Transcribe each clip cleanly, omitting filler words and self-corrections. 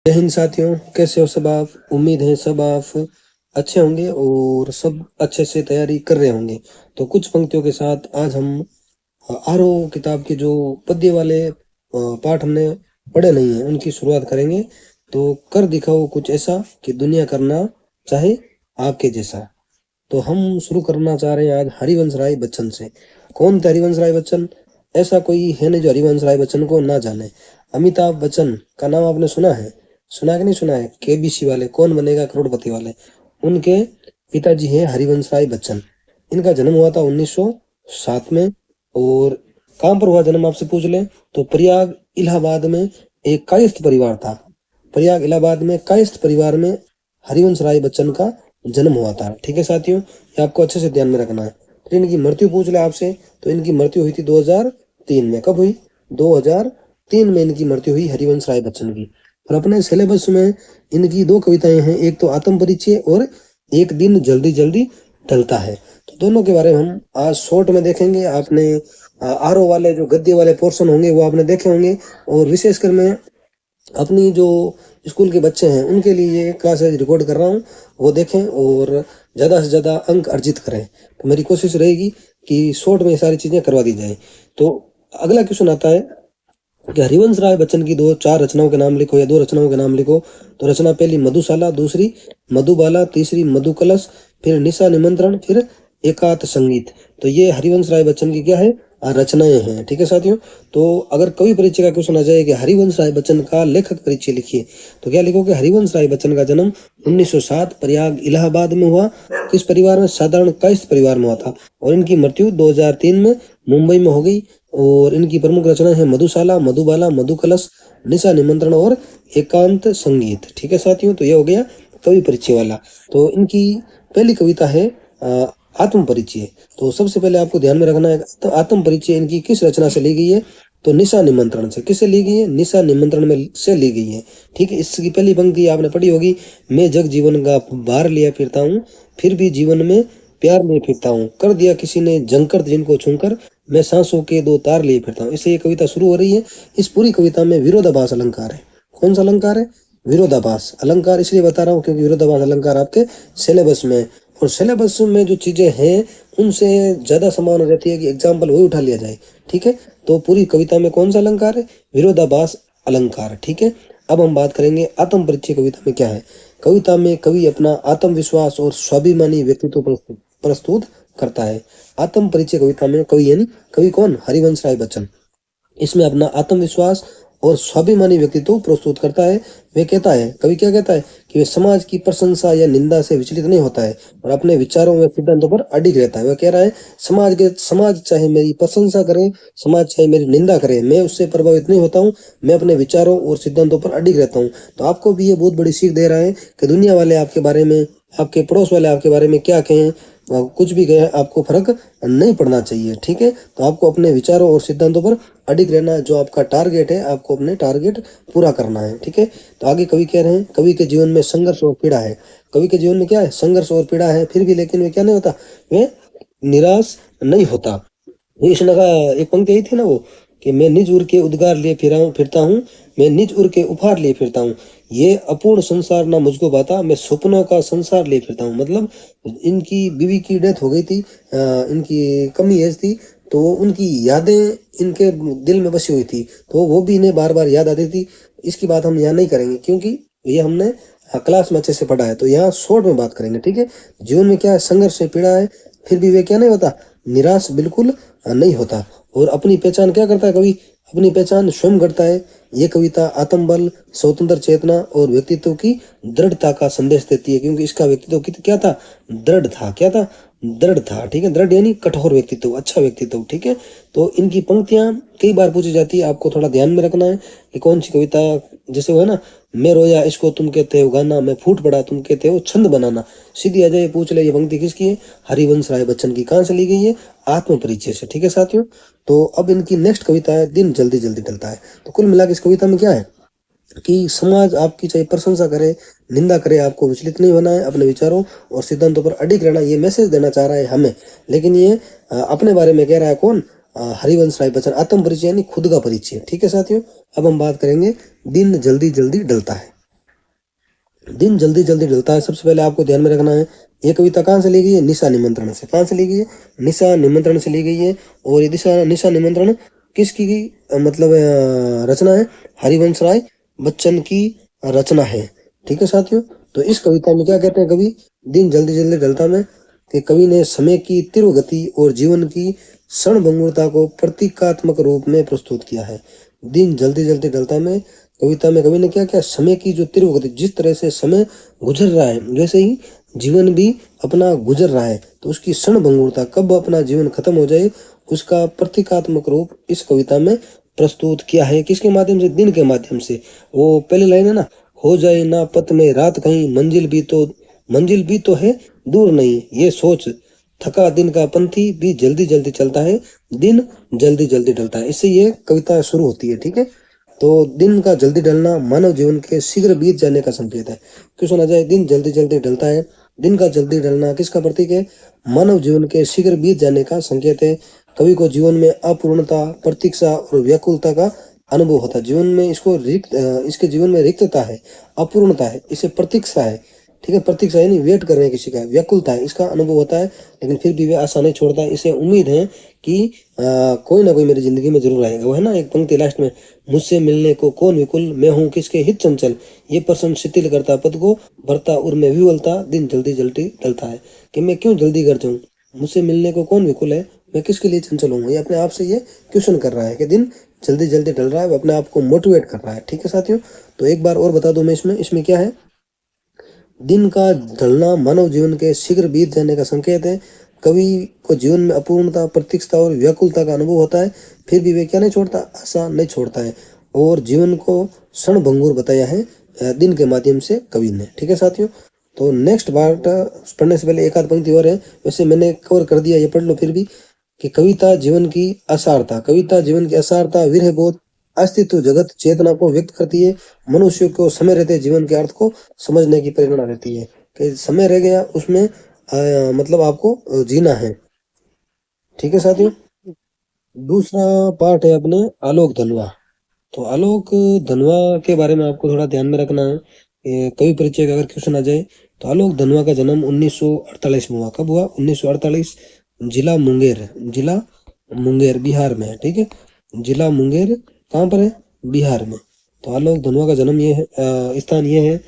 जय हिंद साथियों, कैसे हो सब आप। उम्मीद है सब आप अच्छे होंगे और सब अच्छे से तैयारी कर रहे होंगे। तो कुछ पंक्तियों के साथ आज हम आरोह किताब के जो पद्य वाले पाठ हमने पढ़े नहीं है उनकी शुरुआत करेंगे। तो कर दिखाओ कुछ ऐसा कि दुनिया करना चाहे आपके जैसा। तो हम शुरू करना चाह रहे हैं आज हरिवंश राय बच्चन से। कौन थे हरिवंश राय बच्चन? ऐसा कोई है नहीं जो हरिवंश राय बच्चन को ना जाने। अमिताभ बच्चन का नाम आपने सुना है? सुना कि नहीं सुना है? केबीसी वाले कौन बनेगा करोड़पति वाले, उनके पिताजी हैं हरिवंश राय बच्चन। इनका जन्म हुआ था 1907 में। और कहाँ पर हुआ जन्म आपसे पूछ लें तो प्रयाग इलाहाबाद में एक कायस्थ परिवार था। प्रयाग इलाहाबाद में कायस्थ परिवार में हरिवंश राय बच्चन का जन्म हुआ था। ठीक है साथियों, ये आपको अच्छे से ध्यान में रखना है। फिर इनकी मृत्यु पूछ ले आपसे तो इनकी मृत्यु हुई थी 2003 में। कब हुई? 2003 में इनकी मृत्यु हुई हरिवंश राय बच्चन की। और अपने सिलेबस में इनकी दो कविताएं हैं, एक तो आत्म परिचय और एक दिन जल्दी जल्दी ढलता है। तो दोनों के बारे में हम आज शॉर्ट में देखेंगे। आपने आरो वाले जो गद्य वाले पोर्शन होंगे वो आपने देखे होंगे। और विशेषकर मैं अपनी जो स्कूल के बच्चे हैं उनके लिए ये क्लासेज रिकॉर्ड कर रहा हूँ, वो देखें और ज़्यादा से ज़्यादा अंक अर्जित करें। तो मेरी कोशिश रहेगी कि शॉर्ट में ये सारी चीज़ें करवा दी जाए। तो अगला क्वेश्चन आता है कि हरिवंश राय बच्चन की दो चार रचनाओं के नाम लिखो या दो रचनाओं के नाम लिखो। तो रचना पहली मधुशाला, दूसरी मधुबाला, तीसरी मधुकलश, फिर निशा निमंत्रण, फिर एकात संगीत। तो ये हरिवंश राय बच्चन की क्या है? रचनाएं हैं। ठीक है साथियों, तो अगर कवि परिचय का क्वेश्चन आ जाए कि हरिवंश राय बच्चन का लेखक परिचय लिखिए तो क्या लिखोगे? हरिवंश राय बच्चन का जन्म 1907 प्रयाग इलाहाबाद में हुआ। किस परिवार में? साधारण कायस्थ परिवार में हुआ था। और इनकी मृत्यु 2003 में मुंबई में हो गई। और इनकी प्रमुख रचना है मधुशाला, मधुबाला, मधुकलश, निशा निमंत्रण और एकांत संगीत। ठीक है साथियों, तो ये हो गया कवि परिचय वाला। तो इनकी पहली कविता है आत्म परिचय। तो सबसे पहले आपको ध्यान में रखना है तो आत्म परिचय इनकी किस रचना से ली गई है? तो निशा निमंत्रण से। किससे ली गई है? निशा निमंत्रण में से ली गई है। ठीक है, इसकी पहली पंक्ति आपने पढ़ी होगी, मैं जग जीवन का भार लिया फिरता हूँ, फिर भी जीवन में प्यार लिए फिरता हूँ, कर दिया किसी ने जंकर जिनको छूकर, मैं सांसों के दो तार लिए फिरता हूँ। इससे ये कविता शुरू हो रही है। इस पूरी कविता में विरोधाभास अलंकार है। कौन सा अलंकार है? विरोधाभास अलंकार। इसलिए बता रहा हूँ क्योंकि विरोधाभास अलंकार आपके सिलेबस में, और सिलेबस में जो चीजें हैं उनसे ज्यादा समान हो जाती है कि एग्जाम्पल वही उठा लिया जाए। ठीक है, तो पूरी कविता में कौन सा अलंकार है? विरोधाभास अलंकार। ठीक है, अब हम बात करेंगे आत्म परिचय कविता में क्या है। कविता में कवि अपना आत्मविश्वास और स्वाभिमानी व्यक्तित्व प्रस्तुत करता है। आत्म परिचय कविता में कवि यानी कवि कौन? हरिवंश राय बच्चन। इसमें अपना आत्मविश्वास और स्वाभिमानी व्यक्तित्व प्रस्तुत करता है। वे कहता है, कवि क्या कहता है कि वे समाज की प्रशंसा या निंदा से विचलित नहीं होता है और अपने विचारों व सिद्धांतों पर अडिग रहता है। वह कह रहा है समाज चाहे मेरी प्रशंसा करे, समाज चाहे मेरी निंदा करे, मैं उससे प्रभावित नहीं होता हूँ, मैं अपने विचारों और सिद्धांतों पर अडिग रहता हूँ। तो आपको भी ये बहुत बड़ी सीख दे रहा है कि दुनिया वाले आपके बारे में, आपके पड़ोस वाले आपके बारे में क्या कहें, कुछ भी कहें, आपको फर्क नहीं पड़ना चाहिए। ठीक है, तो आपको अपने विचारों और सिद्धांतों पर अडिग रहना है। जो आपका टारगेट है आपको अपने टारगेट पूरा करना है। ठीक है, तो आगे कवि कह रहे हैं कवि के जीवन में संघर्ष और पीड़ा है। कवि के जीवन में क्या है? संघर्ष और पीड़ा है। फिर भी लेकिन वे क्या नहीं होता? वे निराश नहीं होता। ये इसने का एक पंक्ति आई थी ना वो, कि मैं निज उर के उद्गार लिए फिरता हूँ, मैं निज उर के उपहार लिए फिरता हूँ, ये अपूर्ण संसार ना मुझको भाता, मैं सपनों का संसार लिए फिरता हूँ। मतलब इनकी बीवी की डेथ हो गई थी, इनकी कमी एज थी, तो उनकी यादें इनके दिल में बसी हुई थी, तो वो भी इन्हें बार बार याद आती थी। इसकी बात हम यहाँ नहीं करेंगे क्योंकि ये हमने क्लास में अच्छे से पढ़ा है, तो यहाँ शॉर्ट में बात करेंगे। ठीक है, जीवन में क्या है? संघर्ष से पीड़ा है, फिर भी वे क्या नहीं होता? निराश बिल्कुल नहीं होता। और अपनी पहचान क्या करता है कवि? अपनी पहचान स्वयं करता है। ये कविता आत्मबल, स्वतंत्र चेतना और व्यक्तित्व की दृढ़ता का संदेश देती है, क्योंकि इसका व्यक्तित्व क्या था? दृढ़ था। क्या था? दृढ़ था। ठीक है, दृढ़ यानी कठोर व्यक्तित्व, अच्छा व्यक्तित्व। ठीक है, तो इनकी पंक्तियां कई बार पूछी जाती है, आपको थोड़ा ध्यान में रखना है कि कौन सी कविता। जैसे वो है ना, मैं रोया इसको तुम कहते हो गाना, मैं फूट पड़ा तुम कहते हो छंद बनाना। सीधी आ जाए पूछ ले ये पंक्ति किसकी है? हरिवंश राय बच्चन की। कहाँ से ली गई है? आत्म परिचय से। ठीक है साथियों, तो अब इनकी नेक्स्ट कविता है दिन जल्दी जल्दी ढलता है। तो कुल मिला के इस कविता में क्या है कि समाज आपकी चाहे प्रशंसा करे, निंदा करे, आपको विचलित नहीं होना है, अपने विचारों और सिद्धांतों पर अडिग रहना। ये मैसेज देना चाह रहा है हमें। लेकिन ये अपने बारे में कह रहा है कौन? हरिवंश राय बच्चन। आत्म परिचय यानी खुद का परिचय। ठीक है साथियों, अब हम बात करेंगे दिन जल्दी जल्दी ढलता है। दिन जल्दी जल्दी ढलता है। सबसे पहले आपको ध्यान में रखना है, ये कविता कहाँ से ली गई है? निशा निमंत्रण से। कहाँ से ली गई है? निशा निमंत्रण से ली गई है। और ये निशा निमंत्रण किसकी की मतलब रचना है? हरिवंश राय बच्चन की रचना है। ठीक है साथियों, तो इस कविता में क्या कहते हैं कवि? दिन जल्दी जल्दी ढलता में कि कवि ने समय की तीव्र गति और जीवन की क्षणभंगुरता को प्रतीकात्मक रूप में प्रस्तुत किया है। दिन जल्दी जल्दी ढलता में कविता में कवि ने क्या किया? समय की जो तीव्र गति, जिस तरह से समय गुजर रहा है वैसे ही जीवन भी अपना गुजर रहा है, तो उसकी क्षणभंगुरता, कब अपना जीवन खत्म हो जाए, उसका प्रतीकात्मक रूप इस कविता में प्रस्तुत किया है। किसके माध्यम से? दिन के माध्यम से। वो पहले लाइन है ना, हो जाए ना पथ में रात कहीं, मंजिल भी तो है दूर नहीं, ये सोच थका दिन का पंथी भी जल्दी जल्दी चलता है, दिन जल्दी जल्दी ढलता है। इससे ये कविता शुरू होती है। ठीक है, तो दिन का जल्दी ढलना मानव जीवन के शीघ्र बीत जाने का संकेत है। क्यों सुना जाए? दिन जल्दी जल्दी ढलता है। दिन का जल्दी ढलना किसका प्रतीक है? मानव जीवन के शीघ्र बीत जाने का संकेत है। कवि को जीवन में अपूर्णता, प्रतीक्षा और व्याकुलता का अनुभव होता है। जीवन में इसके जीवन में रिक्तता है, अपूर्णता है, इसे प्रतीक्षा है। ठीक है, प्रतीक्षा यानी वेट कर रहे हैं किसी का, व्याकुलता है, इसका अनुभव होता है, लेकिन फिर भी वे आशा नहीं छोड़ता है। इसे उम्मीद है कि कोई ना कोई मेरी जिंदगी में जरूर आएगा। वो है ना एक पंक्ति लास्ट में, मुझसे मिलने को कौन विकुल, मैं हूँ किसके हित चंचल, ये प्रश्न शिथिल करता पद को, भरता उर में विवलता, दिन जल्दी जल्दी ढलता है। कि मैं क्यों जल्दी कर जाऊँ, मुझसे मिलने को कौन विकुल है, मैं किसके लिए चंचल हूँ। ये अपने आप से ये क्वेश्चन कर रहा है कि दिन जल्दी जल्दी ढल रहा है, वो अपने आप को मोटिवेट कर रहा है। ठीक है साथियों, तो एक बार और बता दूं मैं इसमें क्या है? दिन का ढलना मानव जीवन के शीघ्र बीत जाने का संकेत है। कवि को जीवन में अपूर्णता, प्रतीक्षा और व्याकुलता का अनुभव होता है, फिर भी वे क्या नहीं छोड़ता? आशा नहीं छोड़ता है, और जीवन को क्षणभंगुर बताया है दिन के माध्यम से कवि ने। ठीक है साथियों, तो नेक्स्ट पार्ट पढ़ने से पहले एक आध पंक्ति और है, वैसे मैंने कवर कर दिया, ये पढ़ लो फिर भी। कि कविता जीवन की असारता, कविता जीवन की असारता, विरह बोध, अस्तित्व, जगत चेतना को व्यक्त करती है। मनुष्य को समय रहते जीवन के अर्थ को समझने की प्रेरणा देती है कि समय रह गया उसमें मतलब आपको जीना है। ठीक है साथियों, दूसरा पार्ट है अपने आलोक धनवा। तो आलोक धनवा के बारे में आपको थोड़ा ध्यान में रखना है। कवि परिचय का अगर क्वेश्चन आ जाए तो आलोक धनवा का जन्म 1948 में हुआ। कब हुआ? 1948। जिला मुंगेर बिहार में है। ठीक है, जिला मुंगेर कहाँ पर है? बिहार में। तो आलोक धनवा का जन्म ये है, स्थान ये है।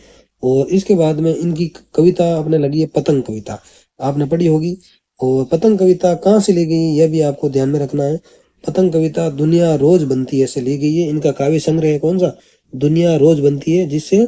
और इसके बाद में इनकी कविता आपने लगी है पतंग कविता, आपने पढ़ी होगी। और पतंग कविता कहाँ से ली गई यह भी आपको ध्यान में रखना है। पतंग कविता दुनिया रोज बनती है से ली गई है। इनका काव्य संग्रह है कौन सा? दुनिया रोज बनती है, जिससे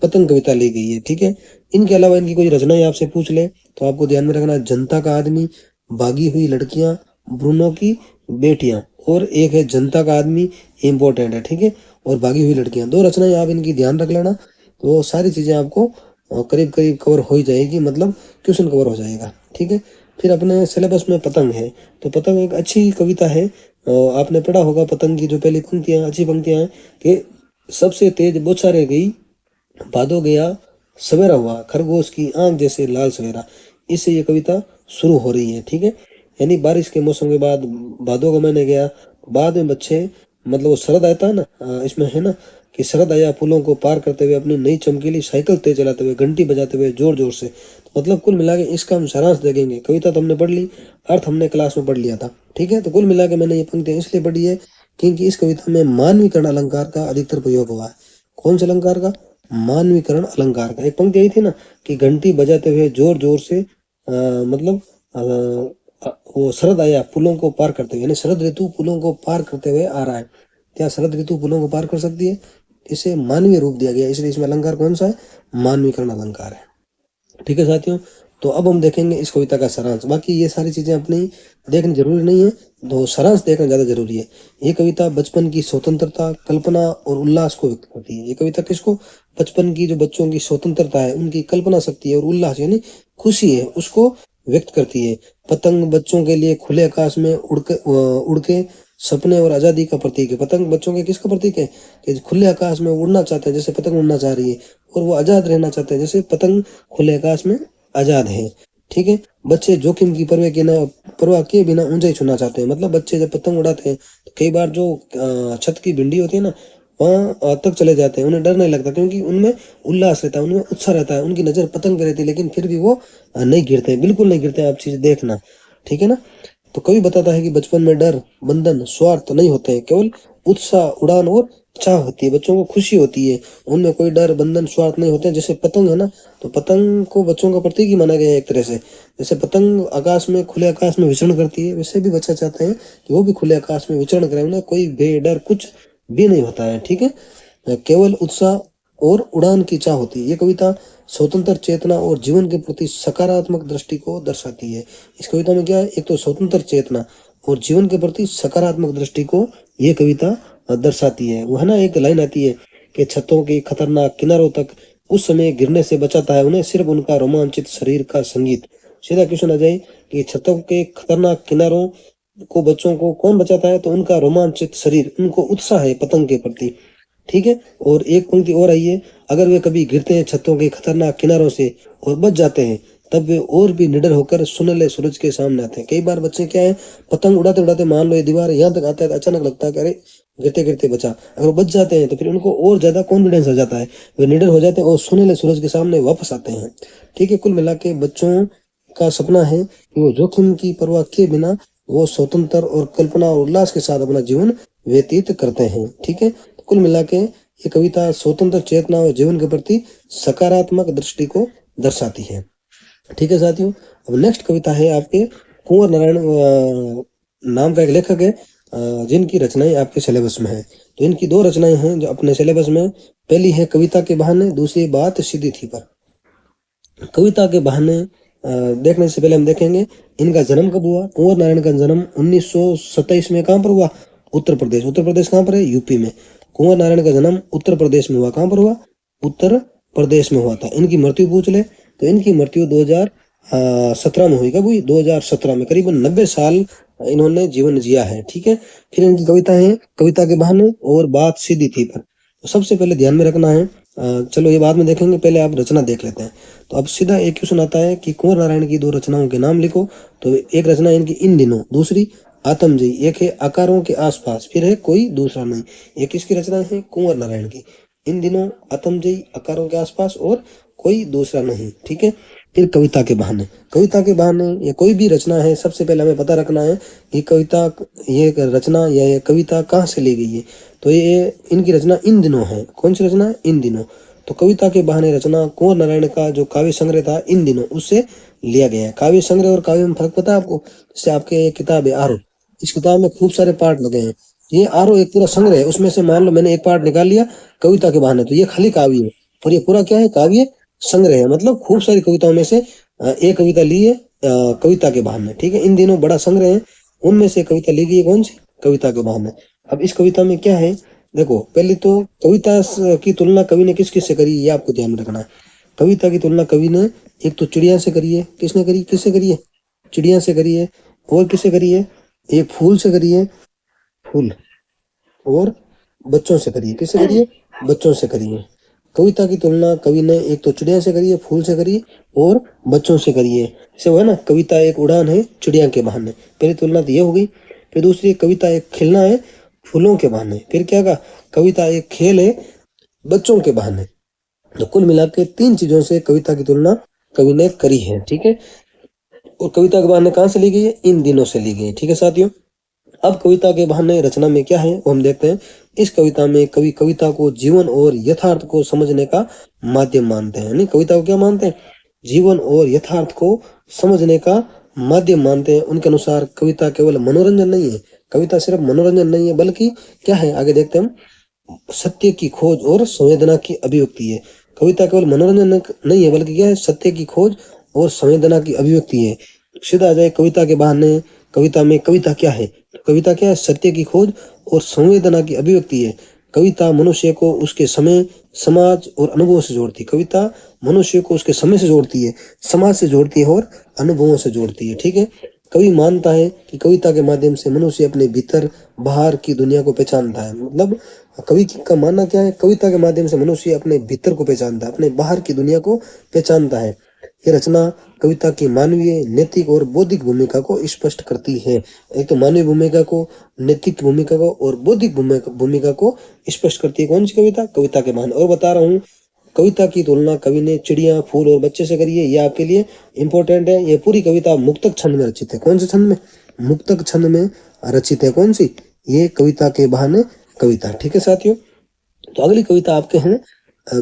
पतंग कविता ली गई है। ठीक है, इनके अलावा इनकी कोई रचनाएं आपसे पूछ ले तो आपको ध्यान में रखना, जनता का आदमी, भागी हुई लड़कियां, ब्रूनो की बेटियां, और एक है जनता का आदमी, इम्पोर्टेंट है। ठीक है, और भागी हुई लड़कियां, दो रचनाएं आप इनकी ध्यान रख लेना, तो सारी चीजें आपको करीब करीब कवर हो ही जाएगी, मतलब क्वेश्चन कवर हो जाएगा। ठीक है, फिर अपने सिलेबस में पतंग है। तो पतंग एक अच्छी कविता है, आपने पढ़ा होगा। पतंग की जो पहली पंक्तियां अच्छी पंक्तियां हैं कि सबसे तेज बौछारे गई, भादो गया सवेरा हुआ, खरगोश की आंख जैसे लाल सवेरा। इससे ये कविता शुरू हो रही है। ठीक है, यानी बारिश के मौसम के बाद भादो का महीने गया, बाद में बच्चे मतलब वो शरद आता है ना, इसमें है ना कि शरद आया पुलों को पार करते हुए, अपनी नई चमकीली साइकिल तेज चलाते हुए, घंटी बजाते हुए जोर जोर से। तो मतलब कुल मिला के इसका हम सारांश देखेंगे। कविता तो हमने पढ़ ली, अर्थ हमने क्लास में पढ़ लिया था। ठीक है, तो कुल मिला के मैंने ये पंक्तियां इसलिए पढ़ी है क्योंकि इस कविता में मानवीकरण अलंकार का अधिकतर प्रयोग हुआ है। कौन से अलंकार का? मानवीकरण अलंकार का। एक पंक्ति आई थी ना कि घंटी बजाते हुए जोर जोर से, मतलब वो शरद आया पुलों को पार करते हुए, यानी शरद ऋतु पुलों को पार करते हुए आ रहा है। क्या शरद ऋतु पुलों को पार कर सकती है? इसे मानवीय रूप दिया गया, इसलिए इसमें अलंकार कौन सा है? मानवीकरण अलंकार है। ठीक है साथियों, तो अब हम देखेंगे इस कविता का सारांश। बाकी ये सारी चीजें अपनी देखनी जरूरी नहीं है, तो सारांश देखना ज्यादा जरूरी है। ये कविता बचपन की स्वतंत्रता, कल्पना और उल्लास को व्यक्त करती है। ये कविता किसको? बचपन की जो बच्चों की स्वतंत्रता है, उनकी कल्पना शक्ति है और उल्लास यानी खुशी है, उसको व्यक्त करती है। पतंग बच्चों के लिए खुले आकाश में उड़ के सपने और आजादी का प्रतीक है। पतंग बच्चों के किसका प्रतीक है? कि खुले आकाश में उड़ना चाहते हैं, जैसे पतंग उड़ना चाह रही है, और वो आजाद रहना चाहते हैं, जैसे पतंग खुले आकाश में आजाद है। ठीक है, बच्चे जोखिम की परवाह किए बिना ऊंचाई छूना चाहते हैं। मतलब बच्चे जब पतंग उड़ाते हैं तो कई बार जो छत की भिंडी होती है ना, वहां तक चले जाते हैं, उन्हें डर नहीं लगता क्योंकि उनमें उल्लास रहता है, उनमें उत्साह रहता है, उनकी नजर पतंग पे रहती है, लेकिन फिर भी वो नहीं गिरते, बिल्कुल नहीं गिरते। आप चीज देखना, ठीक है ना। तो कवि बताता है कि बचपन में डर, बंधन, स्वार्थ नहीं होते हैं, केवल उत्साह, उड़ान और चाह होती है। बच्चों को खुशी होती है, उनमें कोई डर, बंधन, स्वार्थ नहीं होते हैं। जैसे पतंग है ना, तो पतंग को बच्चों का प्रतीक ही माना गया है एक तरह से। जैसे पतंग आकाश में, खुले आकाश में विचरण करती है, वैसे भी बच्चा चाहते हैं कि वो भी खुले आकाश में विचरण करें, उन्हें कोई भय, डर कुछ भी नहीं होता है, ठीक है। केवल उत्साह और उड़ान की चाह होती है। ये कविता स्वतंत्र चेतना और जीवन के प्रति सकारात्मक दृष्टि को दर्शाती है। इस कविता में क्या है, एक तो स्वतंत्र चेतना और जीवन के प्रति सकारात्मक दृष्टि को ये कविता दर्शाती है। वो है ना, एक लाइन आती है कि छतों के खतरनाक किनारों तक उस समय गिरने से बचाता है उन्हें सिर्फ उनका रोमांचित शरीर का संगीत। सीधा क्वेश्चन आ जाए कि छतों के खतरनाक किनारों को बच्चों को कौन बचाता है, तो उनका रोमांचित शरीर, उनको उत्साह है पतंग के प्रति, ठीक है। और एक पंक्ति और आई है, अगर वे कभी गिरते हैं छतों के खतरनाक किनारों से और बच जाते हैं, तब वे और भी निडर होकर सुनहले सूरज के सामने आते हैं। कई बार बच्चे क्या है, पतंग उड़ाते उड़ाते मान लो ये दीवार यहाँ तक आता है, तो अचानक लगता है कि अरे गिरते गिरते बचा। अगर वो बच जाते हैं तो फिर उनको और ज्यादा कॉन्फिडेंस आ जाता है, वे निडर हो जाते हैं और सुनहले सूरज के सामने वापस आते हैं, ठीक है। कुल मिला के बच्चों का सपना है कि वो जोखिम की परवाह किए बिना वो स्वतंत्र और कल्पना और उल्लास के साथ अपना जीवन व्यतीत करते हैं, ठीक है। तो कुल मिला के ये कविता स्वतंत्र चेतना और जीवन के प्रति सकारात्मक दृष्टि को दर्शाती है, ठीक है साथियों। अब नेक्स्ट कविता है आपके कुंवर नारायण नाम का एक लेखक है, जिनकी रचनाएं आपके सिलेबस में है। तो इनकी दो रचनाएं हैं जो अपने सिलेबस में। पहली है कविता के बहाने, दूसरी बात सीधी थी पर। कविता के बहाने देखने से पहले हम देखेंगे इनका जन्म कब हुआ। कुंवर नारायण का जन्म 1927 में कहाँ पर हुआ, उत्तर प्रदेश। उत्तर प्रदेश कहाँ पर है, यूपी में। कुंवर नारायण का जन्म उत्तर प्रदेश में हुआ, कहाँ पर हुआ, उत्तर प्रदेश में हुआ था। इनकी मृत्यु पूछ ले तो इनकी मृत्यु 2017 में हुई। कब हुई, 2017 में। करीबन 90 साल इन्होंने जीवन जिया है, ठीक है। फिर इनकी कविता है कविता के बहाने और बात सीधी थी पर। तो सबसे पहले ध्यान में रखना है, चलो ये बाद में देखेंगे, पहले आप रचना देख लेते हैं। तो अब सीधा एक क्वेश्चन आता है कि कुंवर नारायण की दो रचनाओं के नाम लिखो। तो एक रचना इनकी इन दिनों, दूसरी आत्मजयी, एक है आकारों के आसपास, फिर है कोई दूसरा नहीं। एक किसकी रचना है, कुंवर नारायण की। इन दिनों, आत्मजयी, आकारों के आसपास और कोई दूसरा नहीं, ठीक है। फिर कविता के बहाने। कविता के बहाने या कोई भी रचना है, सबसे पहले हमें पता रखना है कि कविता, ये रचना या ये कविता कहाँ से ली गई है। तो ये इनकी रचना इन दिनों है। कौन सी रचना है, इन दिनों। तो कविता के बहाने रचना कुंवर नारायण का जो काव्य संग्रह था इन दिनों, उससे लिया गया है। काव्य संग्रह और काव्य में फर्क पता है आपको। जैसे आपके एक किताब है आरो, इस किताब में खूब सारे पार्ट लगे हैं। ये आरो एक पूरा संग्रह है, उसमें से मान लो मैंने एक पार्ट निकाल लिया कविता के बहाने, तो ये खाली काव्य है। और ये पूरा क्या है, काव्य संग्रह है। मतलब खूब सारी कविताओं में से एक कविता ली है कविता के बहाने, ठीक है। इन दिनों बड़ा संग्रह है, उनमें से कविता ली गई है, कौन सी, कविता के बहाने। अब इस कविता में क्या है, देखो पहले तो कविता की तुलना कवि ने किस किस से करी, ये आपको ध्यान में रखना है। कविता की तुलना कवि ने एक तो चिड़िया से करी है। किसने करी, किससे करी है, चिड़िया से करी है। और किससे करी है, एक फूल से करी है, फूल। और बच्चों से करी है। किससे करी है, बच्चों से करी है। कविता की तुलना कवि ने एक तो चिड़िया से करी है, फूल से करी है और बच्चों से करी है। जैसे वो है ना, कविता एक उड़ान है चिड़िया के बहाने, पहली तुलना तो ये हो गई। फिर दूसरी, कविता एक खिलना है फूलों के बहाने। फिर क्या कहा, कविता एक खेल है बच्चों के बहाने। तो कुल मिला के तीन चीजों से कविता की तुलना कवि ने करी है, ठीक है। और कविता के बहाने कहाँ से ली गई है, इन दिनों से ली गई है, ठीक है साथियों। अब कविता के बहाने रचना में क्या है वो हम देखते हैं। इस कविता में कवि कविता को जीवन और यथार्थ को समझने का माध्यम मानते हैं। नहीं, कविता को क्या मानते हैं, जीवन और यथार्थ को समझने का माध्यम मानते हैं। उनके अनुसार कविता केवल मनोरंजन नहीं है, कविता सिर्फ मनोरंजन नहीं है, बल्कि क्या है, आगे देखते हैं हम, सत्य की खोज और संवेदना की अभिव्यक्ति है। कविता केवल मनोरंजन नहीं है, बल्कि क्या है, सत्य की खोज और संवेदना की अभिव्यक्ति है। सीधा आ जाए कविता के बहाने। कविता में कविता क्या है, कविता क्या है, सत्य की खोज और संवेदना की अभिव्यक्ति है। कविता मनुष्य को उसके समय, समाज और अनुभवों से जोड़ती है। कविता मनुष्य को उसके समय से जोड़ती है, समाज से जोड़ती है और अनुभवों से जोड़ती है, ठीक है। कवि मानता है कि कविता के माध्यम से मनुष्य अपने भीतर बाहर की दुनिया को पहचानता है। मतलब कवि का मानना क्या है, कविता के माध्यम से मनुष्य अपने भीतर को पहचानता है, अपने बाहर की दुनिया को पहचानता है। ये रचना कविता की मानवीय, नैतिक और बौद्धिक भूमिका को स्पष्ट करती है। एक तो मानवीय भूमिका को, नैतिक भूमिका को और बौद्धिक भूमिका को स्पष्ट करती है। कौन सी कविता? कविता के महान। और बता रहा हूँ, कविता की तुलना कवि ने चिड़िया, फूल और बच्चे से करी है। ये आपके लिए इंपॉर्टेंट है। ये पूरी कविता मुक्तक छंद में रचित है। कौन से छंद में? मुक्तक छंद में रचित है। कौन सी? ये कविता के बहाने कविता। ठीक है साथियों। तो अगली कविता आपके हैं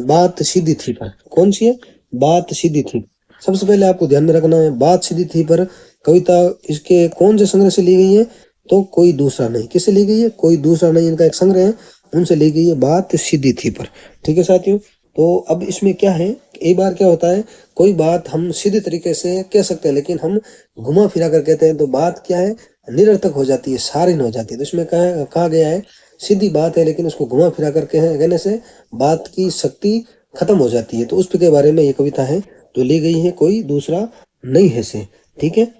बात सीधी थी पर। कौन सी है? बात सीधी थी। सबसे पहले आपको ध्यान में रखना है, बात सीधी थी पर कविता इसके कौन से संग्रह से ली गई है? तो कोई दूसरा नहीं। किससे ली गई है? कोई दूसरा नहीं। इनका एक संग्रह है, उनसे ली गई है, बात सीधी थी पर। ठीक है साथियों। तो अब इसमें क्या है, एक बार क्या होता है, कोई बात हम सीधे तरीके से कह सकते हैं, लेकिन हम घुमा फिरा कर कहते हैं तो बात क्या है, निरर्थक हो जाती है, सारहीन हो जाती है। तो इसमें कहा गया है सीधी बात है, लेकिन उसको घुमा फिरा कर कहने से बात की शक्ति खत्म हो जाती है। तो उस के बारे में ये कविता है, तो ली गई है कोई दूसरा नहीं है से। ठीक है।